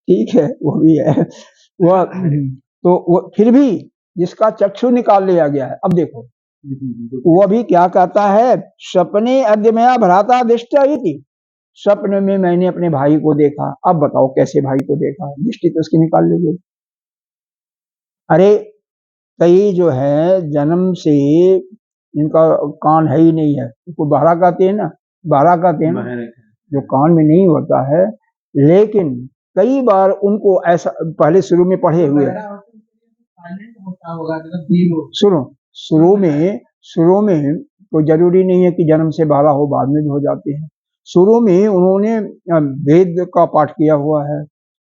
ठीक है, वो भी है। वह तो वो फिर भी जिसका चक्षु निकाल लिया गया है, अब देखो वो भी क्या कहता है, सपने अद्यमया भ्राता दृष्टा थी, स्वप्न में मैंने अपने भाई को देखा। अब बताओ कैसे भाई को देखा, दृष्टि तो उसकी निकाल ली गई। अरे कई जो है जन्म से इनका कान है ही नहीं है, उसको बहरा कहते हैं ना, बहरा कहते हैं ना, जो कान में नहीं होता है, लेकिन कई बार उनको ऐसा पहले शुरू में पढ़े हुए, शुरू में तो जरूरी नहीं है कि जन्म से बहरा हो, बाद में भी हो जाते हैं। शुरू में उन्होंने वेद का पाठ किया हुआ है,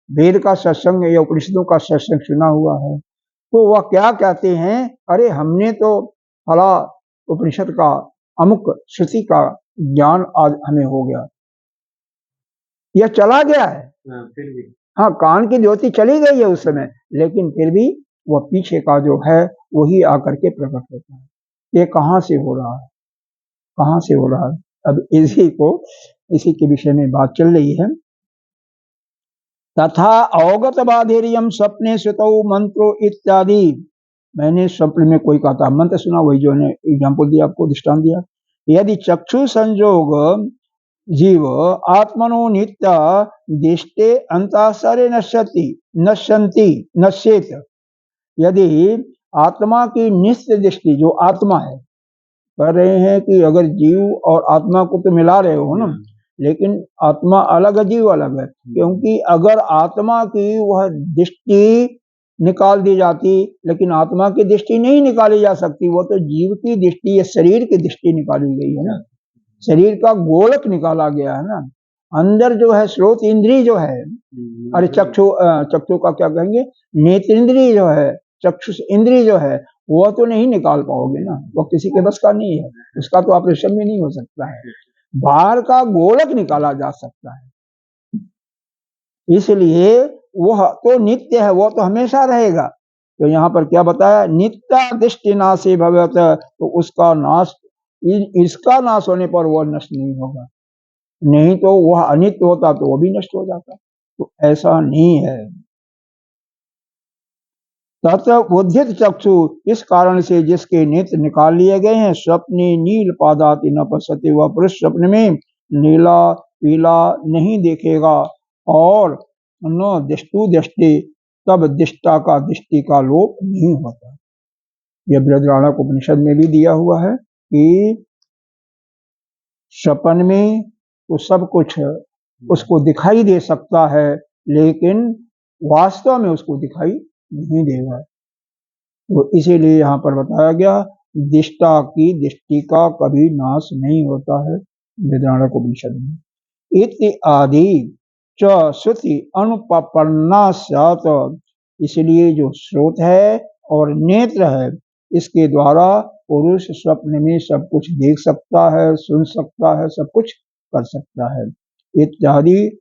वेद का सत्संग या उपनिषदों का सत्संग सुना हुआ है, तो वह क्या कहते हैं, अरे हमने तो फला उपनिषद का अमुक श्रुति का ज्ञान आज हमें हो गया, यह चला गया है। फिर भी हाँ कान की ज्योति चली गई है उस समय, लेकिन फिर भी वह पीछे का जो है वही आकर के प्रकट होता है। ये कहाँ से हो रहा है, कहाँ से हो रहा है? अब इसी के विषय में बात चल रही है। तथा अवगत बाधेरियम स्वप्ने श्रुतौ मंत्रो इत्यादि, मैंने स्वप्न में कोई कहता मंत्र सुना, वही जो ने एग्जाम्पल दिया आपको, दृष्टांत दिया। यदि चक्षु संजोग जीव आत्मनो नित्य दिष्टे अंतासरे नश्येत, यदि आत्मा की नित्य दृष्टि, जो आत्मा है, कर रहे हैं कि अगर जीव और आत्मा को तो मिला रहे हो ना, लेकिन आत्मा अलग है, जीव अलग है, क्योंकि अगर आत्मा की वह दृष्टि निकाल दी जाती, लेकिन आत्मा की दृष्टि नहीं निकाली जा सकती, वो तो जीव की दृष्टि या शरीर की दृष्टि निकाली गई है ना, शरीर का गोलक निकाला गया है ना, अंदर जो है स्रोत इंद्री जो है, अरे चक्षु का क्या कहेंगे, नेत्र इंद्री जो है, चक्षु इंद्री जो है, वो तो नहीं निकाल पाओगे ना, वो किसी के बस का नहीं है, उसका तो ऑपरेशन भी नहीं हो सकता है, बाहर का गोलक निकाला जा सकता है। इसलिए वह तो नित्य है, वो तो हमेशा रहेगा। तो यहाँ पर क्या बताया, नित्या दृष्टि नाशे भवत, तो उसका नाश, इसका नाश होने पर वह नष्ट नहीं होगा, नहीं तो वह अनित्य होता तो वह भी नष्ट हो जाता, तो ऐसा नहीं है। तथा उद्धित चक्षु, इस कारण से जिसके नेत्र निकाल लिए गए हैं, स्वप्ने नील पादाति न पश्यते, वह पुरुष स्वप्न में नीला पीला नहीं देखेगा, और न दृष्टु दृष्टि, तब दृष्टा का दृष्टि का लोप नहीं होता। यह बृहदारण्यक उपनिषद में भी दिया हुआ है कि स्वप्न में तो सब कुछ उसको दिखाई दे सकता है, लेकिन वास्तव में उसको दिखाई नहीं देगा। तो इसीलिए यहाँ पर बताया गया, दिष्टा की दृष्टि का कभी नाश नहीं होता है, बृहदारण्यक उपनिषद में। इति आदि च श्रुति अनुपपन्ना स्यात्, इसलिए जो स्रोत है और नेत्र है, इसके द्वारा पुरुष स्वप्न में सब कुछ देख सकता है, सुन सकता है, सब कुछ कर सकता है। इत्यादि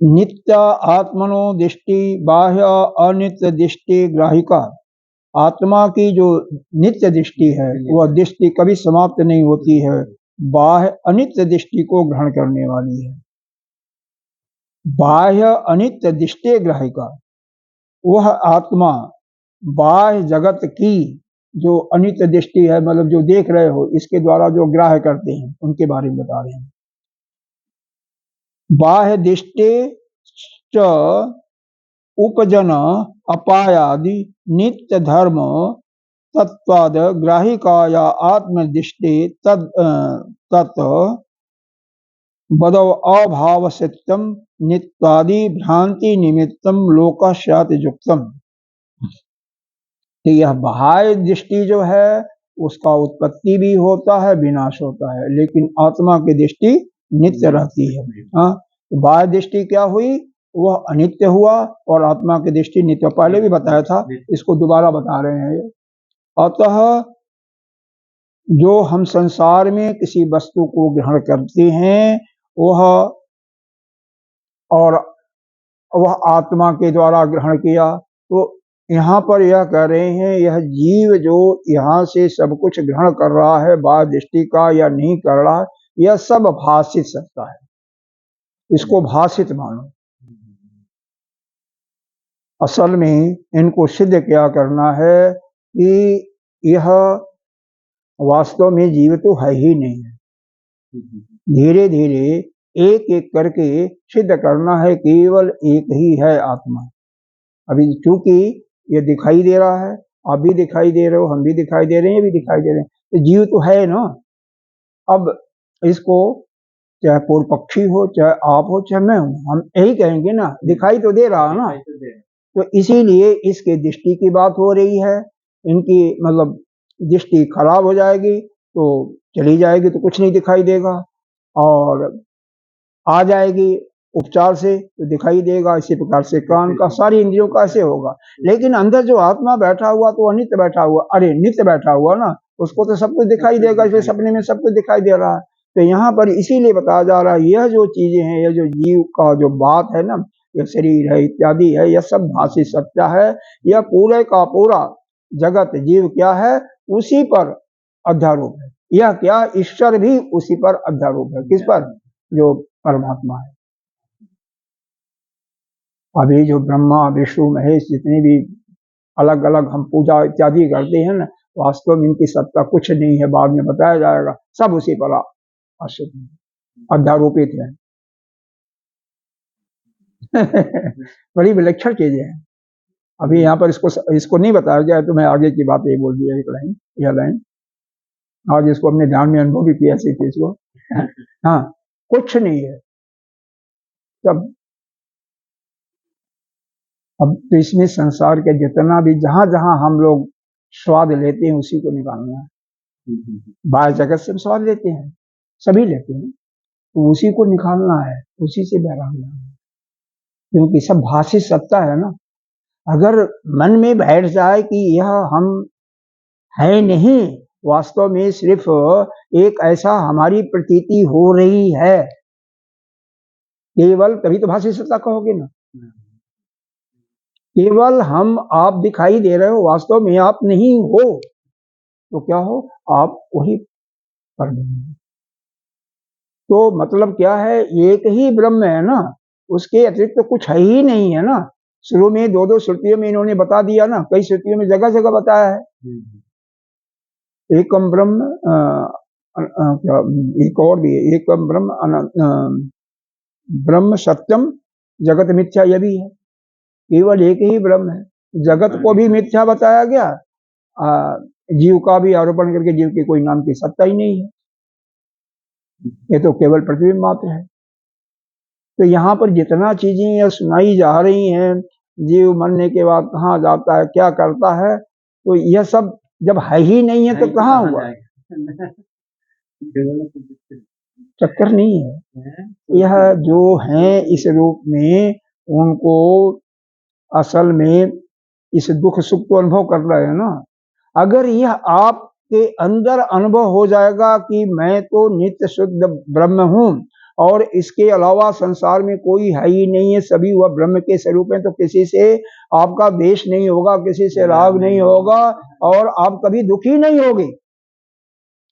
नित्य आत्मनो दृष्टि बाह्य अनित्य दृष्टि ग्राहिका, आत्मा की जो नित्य दृष्टि है वह दृष्टि कभी समाप्त नहीं होती है, बाह्य अनित्य दृष्टि को ग्रहण करने वाली है। बाह्य अनित्य दृष्टि ग्राहिका, वह आत्मा बाह्य जगत की जो अनित्य दृष्टि है, मतलब जो देख रहे हो, इसके द्वारा जो ग्राह्य करते हैं उनके बारे में बता रहे हैं। बाह्य दृष्टि च उपजन अपायादि नित्य धर्म तत्वाद ग्राहिकाया आत्मदृष्टि तत् बदव अभाव सत्यम नित्यादि भ्रांति निमित्तम लोकस्यात् युक्तम। तो यह बाह्य दृष्टि जो है उसका उत्पत्ति भी होता है, विनाश होता है, लेकिन आत्मा की दृष्टि नित्य रहती है। हाँ, तो बाह्य दृष्टि क्या हुई, वह अनित्य हुआ, और आत्मा की दृष्टि नित्य। पहले भी बताया था, इसको दोबारा बता रहे हैं। अतः जो हम संसार में किसी वस्तु को ग्रहण करते हैं वह आत्मा के द्वारा ग्रहण किया। तो यहाँ पर यह कह रहे हैं, यह जीव जो यहाँ से सब कुछ ग्रहण कर रहा है, बाह्य दृष्टि का या नहीं कर रहा है, यह सब भाषित सत्ता है, इसको भाषित मानो। असल में इनको सिद्ध क्या करना है कि यह वास्तव में जीव तो है ही नहीं है। धीरे धीरे एक एक करके सिद्ध करना है, केवल एक ही है आत्मा। अभी चूंकि ये दिखाई दे रहा है, आप भी दिखाई दे रहे हो, हम भी दिखाई दे रहे हैं, ये भी दिखाई दे रहे हैं, तो जीव तो है ना। अब इसको चाहे पूर्व पक्षी हो, चाहे आप हो, चाहे मैं हूं, हम यही कहेंगे ना, दिखाई तो दे रहा ना। तो इसीलिए इसके दृष्टि की बात हो रही है। इनकी मतलब दृष्टि खराब हो जाएगी तो चली जाएगी, तो कुछ नहीं दिखाई देगा, और आ जाएगी उपचार से तो दिखाई देगा। इसी प्रकार से कान का, सारी इंद्रियों का ऐसे होगा। लेकिन अंदर जो आत्मा बैठा हुआ तो अनित्य बैठा हुआ, अरे नित्य बैठा हुआ ना, उसको तो सब कुछ दिखाई देगा, इसलिए सपने में सब कुछ दिखाई दे रहा है। तो यहाँ पर इसीलिए बताया जा रहा है, यह जो चीजें हैं, यह जो जीव का जो बात है ना, यह शरीर है इत्यादि है, यह सब भाषी सत्य है। यह पूरे का पूरा जगत जीव क्या है, उसी पर अध्यारोप है। यह क्या, ईश्वर भी उसी पर अध्यारोप है। किस पर? जो परमात्मा है। अभी जो ब्रह्मा विष्णु महेश जितने भी अलग अलग हम पूजा इत्यादि करते हैं ना, वास्तव में इनकी सत्ता कुछ नहीं है, बाद में बताया जाएगा। सब उसी पर आश्रित अध्यारोपित है। बड़ी विलक्षण चीजें हैं। अभी यहाँ पर इसको नहीं बताया गया, तो मैं आगे की बात ये बोल दिया, एक लाइन, यह लाइन आज इसको अपने ध्यान में अनुभव भी किया ऐसी चीज को। हाँ, कुछ नहीं है सब। अब तो इसमें संसार के जितना भी जहां जहां हम लोग स्वाद लेते हैं उसी को निकालना है। बाहर जगत से स्वाद लेते हैं, सभी लेते हैं, तो उसी को निकालना है, उसी से बहरा होना है, क्योंकि सब भाषित सत्ता है ना। अगर मन में बैठ जाए कि यह हम है नहीं, वास्तव में सिर्फ एक ऐसा हमारी प्रतीति हो रही है केवल, तभी तो भाषित सत्ता कहोगे ना। केवल हम आप दिखाई दे रहे हो, वास्तव में आप नहीं हो, तो क्या हो, आप वही परब्रह्म। तो मतलब क्या है, एक ही ब्रह्म है ना, उसके अतिरिक्त तो कुछ है ही नहीं है ना। शुरू में दो दो श्रुतियों में इन्होंने बता दिया ना, कई श्रुतियों में जगह जगह बताया है। एकम ब्रह्म, क्या एक और भी है, एकम ब्रह्म ब्रह्म सत्यम जगत मिथ्या, यह भी है। केवल एक ही ब्रह्म है, जगत को भी मिथ्या बताया गया, जीव का भी आरोपण करके जीव की कोई नाम की सत्ता ही नहीं है। ये तो केवल प्रतिबिंब मात्र है। तो यहाँ पर जितना चीजें ये सुनाई जा रही हैं, जीव मरने के बाद कहाँ जाता है, क्या करता है, तो यह सब जब है ही नहीं है तो कहाँ हुआ? चक्कर नहीं है। यह जो है इस रूप में, उनको असल में इस दुख सुख को अनुभव कर रहे हैं ना। अगर यह आपके अंदर अनुभव हो जाएगा कि मैं तो नित्य शुद्ध ब्रह्म हूं और इसके अलावा संसार में कोई है ही नहीं है, सभी वह ब्रह्म के स्वरूप है, तो किसी से आपका द्वेष नहीं होगा, किसी से राग नहीं होगा और आप कभी दुखी नहीं होगे,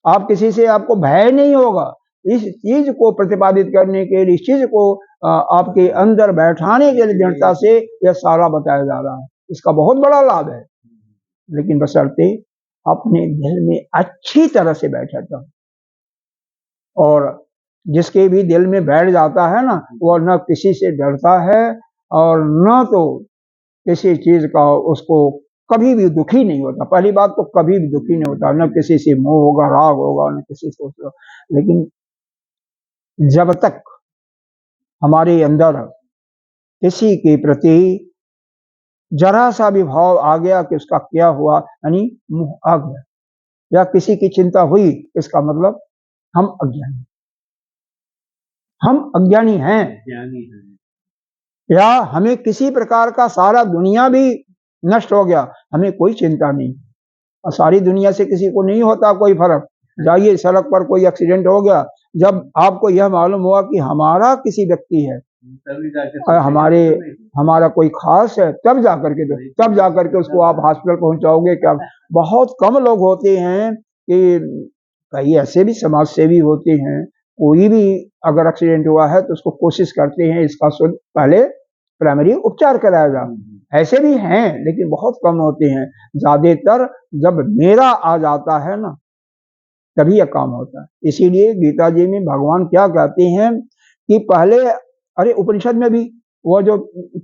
आप किसी से, आपको भय नहीं होगा। इस चीज को प्रतिपादित करने के लिए, इस चीज को आपके अंदर बैठाने के लिए दृढ़ता से यह सारा बताया जा रहा है। इसका बहुत बड़ा लाभ है, लेकिन बशर्ते अपने दिल में अच्छी तरह से बैठा था। और जिसके भी दिल में बैठ जाता है ना, वो न किसी से डरता है और न तो किसी चीज का उसको कभी भी दुखी नहीं होता। पहली बात तो कभी भी दुखी नहीं होता, न किसी से मोह होगा, राग होगा, न किसी से। लेकिन जब तक हमारे अंदर किसी के प्रति जरा सा भी भाव आ गया कि उसका क्या हुआ, यानी मोह आ गया, या किसी की चिंता हुई, इसका मतलब हम अज्ञानी, हम अज्ञानी हैं, या हमें किसी प्रकार का सारा दुनिया भी नष्ट हो गया, हमें कोई चिंता नहीं। और सारी दुनिया से किसी को नहीं होता कोई फर्क। जाइए सड़क पर कोई एक्सीडेंट हो गया, जब आपको यह मालूम हुआ कि हमारा किसी व्यक्ति है और हमारा कोई खास है, तब जाकर के उसको आप हॉस्पिटल पहुंचाओगे क्या? बहुत कम लोग होते हैं कि कई ऐसे भी समाज सेवी होते हैं, कोई भी अगर एक्सीडेंट हुआ है तो उसको कोशिश करते हैं इसका पहले प्राइमरी उपचार कराया जाए। ऐसे भी हैं, लेकिन बहुत कम होते हैं। ज्यादातर जब मेरा आ जाता है ना, तभी यह काम होता है। इसीलिए गीता जी में भगवान क्या कहते हैं कि पहले, अरे उपनिषद में भी वो जो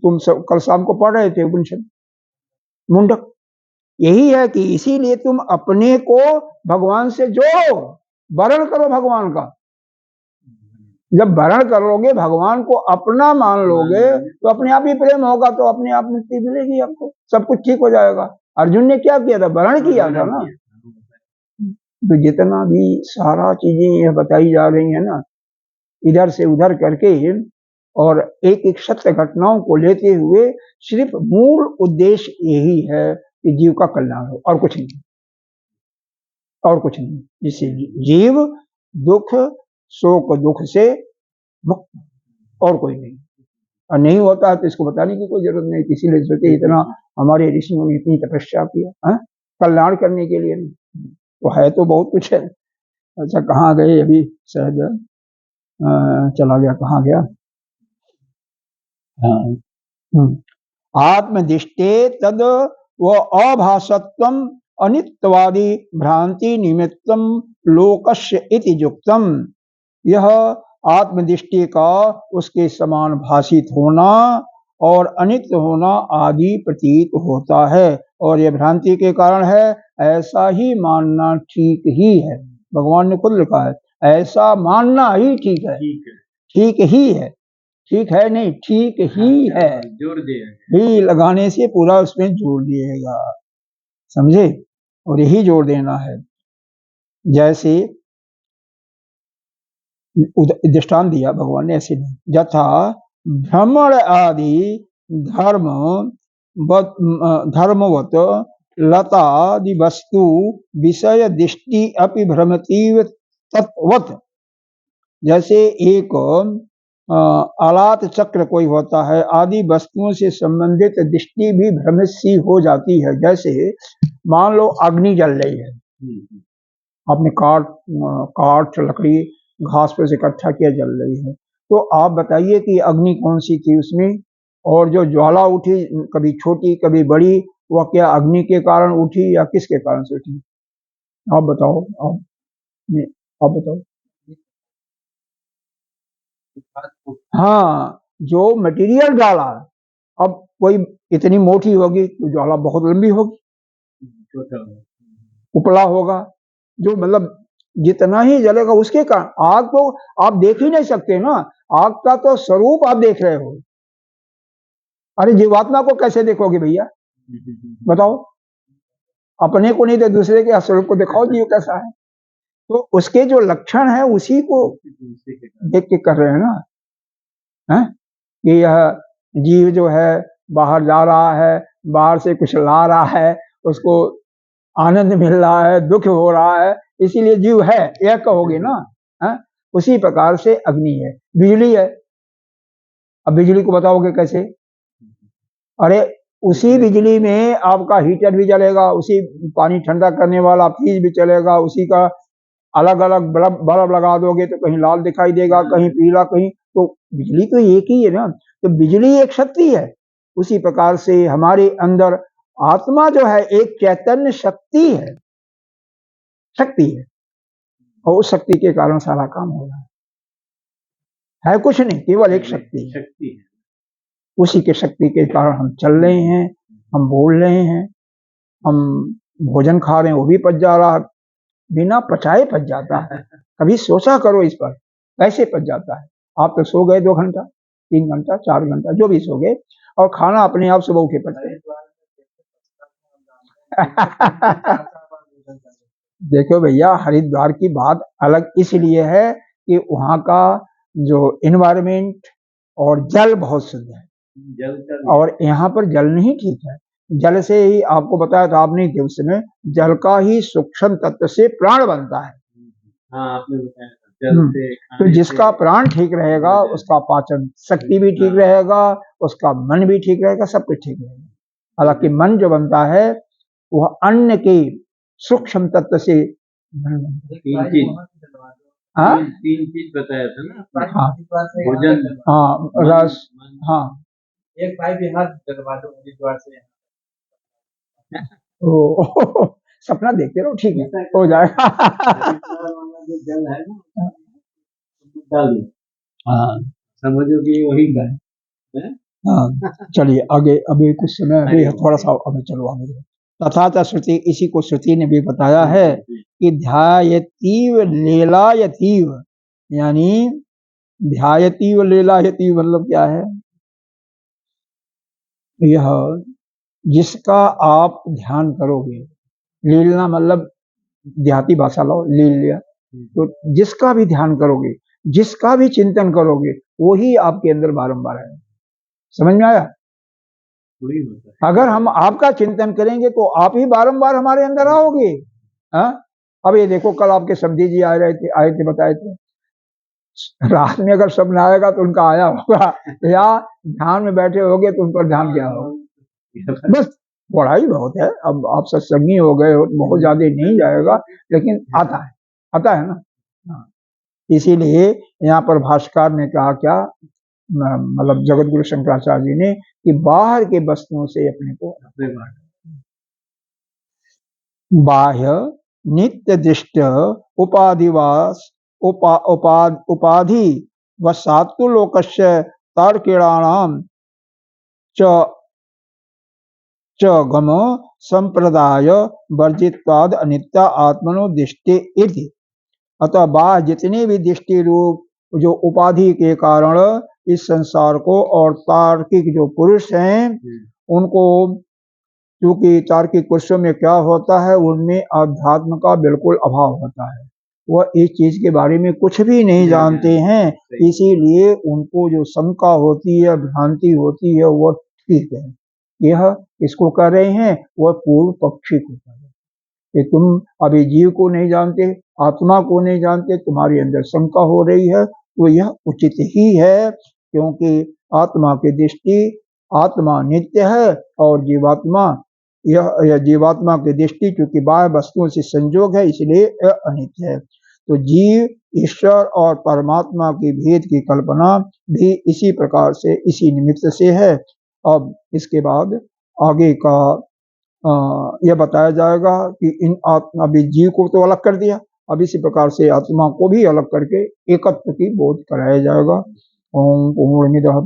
तुम कल शाम को पढ़ रहे थे उपनिषद मुंडक, यही है कि इसीलिए तुम अपने को भगवान से जोड़ो, वरण करो भगवान का। जब वरण करोगे, भगवान को अपना मान लोगे, तो अपने आप ही प्रेम होगा, तो अपने आप मुक्ति मिलेगी आपको, सब कुछ ठीक हो जाएगा। अर्जुन ने क्या किया था? वरण किया था ना। तो जितना भी सारा चीजें यह बताई जा रही है ना, इधर से उधर करके और एक एक सत्य घटनाओं को लेते हुए, सिर्फ मूल उद्देश्य यही है कि जीव का कल्याण हो, और कुछ नहीं, और कुछ नहीं। जिससे जीव दुख शोक दुख से मुक्त, और कोई नहीं। और नहीं होता तो इसको बताने की कोई जरूरत नहीं। इसीलिए सोचे इतना हमारे ऋषियों ने इतनी तपस्या किया कल्याण करने के लिए। नहीं तो है तो बहुत कुछ है। अच्छा, कहाँ गए अभी? शायद चला गया, कहाँ गया? आत्मदिष्टे तद वो अभासत्वम अनित्यवादी भ्रांति निमित्तम लोकस्य इति युक्तम। यह आत्मदृष्टि का उसके समान भाषित होना और अनित्य होना आदि प्रतीत होता है, और यह भ्रांति के कारण है। ऐसा ही मानना ठीक ही है। भगवान ने खुद लिखा है, ऐसा मानना ही ठीक है। ठीक ही है, ठीक है नहीं, ठीक ही है। जोड़ दिया ही लगाने से पूरा उसमें जोड़ दिएगा, समझे? और यही जोड़ देना है। जैसे दृष्टांत दिया भगवान ने, ऐसे नहीं, यथा भ्रमण आदि धर्मवत लतादि वस्तु विषय दृष्टि अपि भ्रमतीव तत्वत। जैसे एक आलात चक्र कोई होता है, आदि वस्तुओं से संबंधित दृष्टि भी भ्रमित सी हो जाती है। जैसे मान लो अग्नि जल रही है, आपने काट लकड़ी घास पर से इकट्ठा किया, जल रही है, तो आप बताइए कि अग्नि कौन सी थी उसमें? और जो ज्वाला उठी, कभी छोटी कभी बड़ी, वह क्या अग्नि के कारण उठी या किसके कारण से उठी? आप बताओ, आप बताओ। हाँ, जो मटेरियल डाला, अब कोई इतनी मोटी होगी तो ज्वाला बहुत लंबी होगी, उपला होगा। जो मतलब जितना ही जलेगा उसके कारण। आग तो आप देख ही नहीं सकते ना, आग का तो स्वरूप आप देख रहे हो। अरे जीवात्मा को कैसे देखोगे भैया, बताओ? अपने को नहीं तो दूसरे के स्वरूप को दिखाओ, जीव कैसा है। तो उसके जो लक्षण है उसी को देख के कर रहे हैं ना, है कि यह जीव जो है बाहर जा रहा है, बाहर से कुछ ला रहा है, उसको आनंद मिल रहा है, दुख हो रहा है, इसीलिए जीव है, यह कहोगे ना, है? उसी प्रकार से अग्नि है, बिजली है। अब बिजली को बताओगे कैसे? अरे उसी बिजली में आपका हीटर भी जलेगा, उसी पानी ठंडा करने वाला फ्रिज भी चलेगा, उसी का अलग अलग बल्ब लगा दोगे तो कहीं लाल दिखाई देगा, कहीं पीला, कहीं, तो बिजली तो एक ही है ना। तो बिजली एक शक्ति है। उसी प्रकार से हमारे अंदर आत्मा जो है एक चैतन्य शक्ति है, शक्ति है, और उस शक्ति के कारण सारा काम हो रहा है कुछ नहीं, केवल एक शक्ति है। उसी के शक्ति के कारण हम चल रहे हैं, हम बोल रहे हैं, हम भोजन खा रहे हैं, वो भी पच जा रहा है, बिना पचाए पच जाता है। कभी सोचा करो इस पर, कैसे पच जाता है? आप तो सो गए 2 घंटा, 3 घंटा, 4 घंटा, जो भी सो गए, और खाना अपने आप सुबह उठे पचते हैं। देखो भैया, हरिद्वार की बात अलग इसलिए है कि वहाँ का जो एनवायरमेंट और जल बहुत शुद्ध है, और यहाँ पर जल नहीं ठीक है। जल से ही आपको बताया था आपने कि उस समय जल का ही सूक्ष्म तत्व से प्राण बनता है। हाँ, आपने बताया था, जल से तो जिसका प्राण ठीक रहेगा उसका पाचन शक्ति भी ठीक रहेगा, उसका मन भी ठीक रहेगा, सब कुछ ठीक रहेगा। हालांकि मन जो बनता है वह अन्न के सूक्ष्म तत्व से मन बनता है। हाँ, 3 चीज बताया था ना। हाँ, भोजन, हाँ, रस, हाँ, एक भाई बिहार डलवा दो हरिद्वार से। ओ सपना देखते रहो, ठीक है, हो जाएगा। जो जल है ना, डाल दो, हाँ, समझो कि वही का है। हाँ, चलिए आगे, अभी कुछ समय अभी थोड़ा सा अभी चलो आगे। तथा श्रुति, इसी को श्रुति ने भी बताया है कि ध्यायतीव लीलायतीव, यानी ध्यायतीव लीलायतीव मतलब क्या है? यह जिसका आप ध्यान करोगे, लीलना मतलब देहाती भाषा लो, लील लिया, तो जिसका भी ध्यान करोगे, जिसका भी चिंतन करोगे, वही आपके अंदर बारंबार है। समझ में आया? अगर हम आपका चिंतन करेंगे तो आप ही बारंबार हमारे अंदर आओगे। हाँ, अब ये देखो, कल आपके समधी जी आए थे, बताए थे, रात में अगर सपना आएगा तो उनका आया होगा, या ध्यान में बैठे होगे तो उन पर ध्यान किया होगा। बस बड़ा ही बहुत है। अब आप सत्संगी हो गए हो, बहुत ज्यादा नहीं जाएगा, लेकिन आता है ना। हाँ, इसीलिए यहाँ पर भाष्यकार ने कहा क्या, मतलब जगत गुरु शंकराचार्य जी ने, कि बाहर के वस्तुओं से अपने को बाह्य नित्य दृष्ट उपाधिवास उपाधि वसातु लोकस्य तार्किणानाम च गम संप्रदाय वर्जित्वाद अनित्या आत्मनो दृष्टि इति। अतः बाह्य जितने भी दृष्टि रूप जो उपाधि के कारण इस संसार को, और तार्किक जो पुरुष हैं उनको, क्योंकि तार्किक पुरुषों में क्या होता है, उनमें अध्यात्म का बिल्कुल अभाव होता है, वह इस चीज के बारे में कुछ भी नहीं जानते हैं, इसीलिए उनको जो शंका होती है, भ्रांति होती है, वह ठीक है। यह इसको कह रहे हैं, वह पूर्व पक्षी को कह रहे हैं कि तुम अभी जीव को नहीं जानते, आत्मा को नहीं जानते, तुम्हारे अंदर शंका हो रही है, तो यह उचित ही है, क्योंकि आत्मा की दृष्टि, आत्मा नित्य है और जीवात्मा, यह जीवात्मा की दृष्टि चूंकि बाह्य वस्तुओं से संजोग है, इसलिए यह अनित्य है। तो जीव, ईश्वर और परमात्मा की भेद की कल्पना भी इसी प्रकार से, इसी निमित्त से है। अब इसके बाद आगे का यह बताया जाएगा कि इन आत्मा, अभी जीव को तो अलग कर दिया, अब इसी प्रकार से आत्मा को भी अलग करके एकत्व की बोध कराया जाएगा। ओम पूर्णमिदः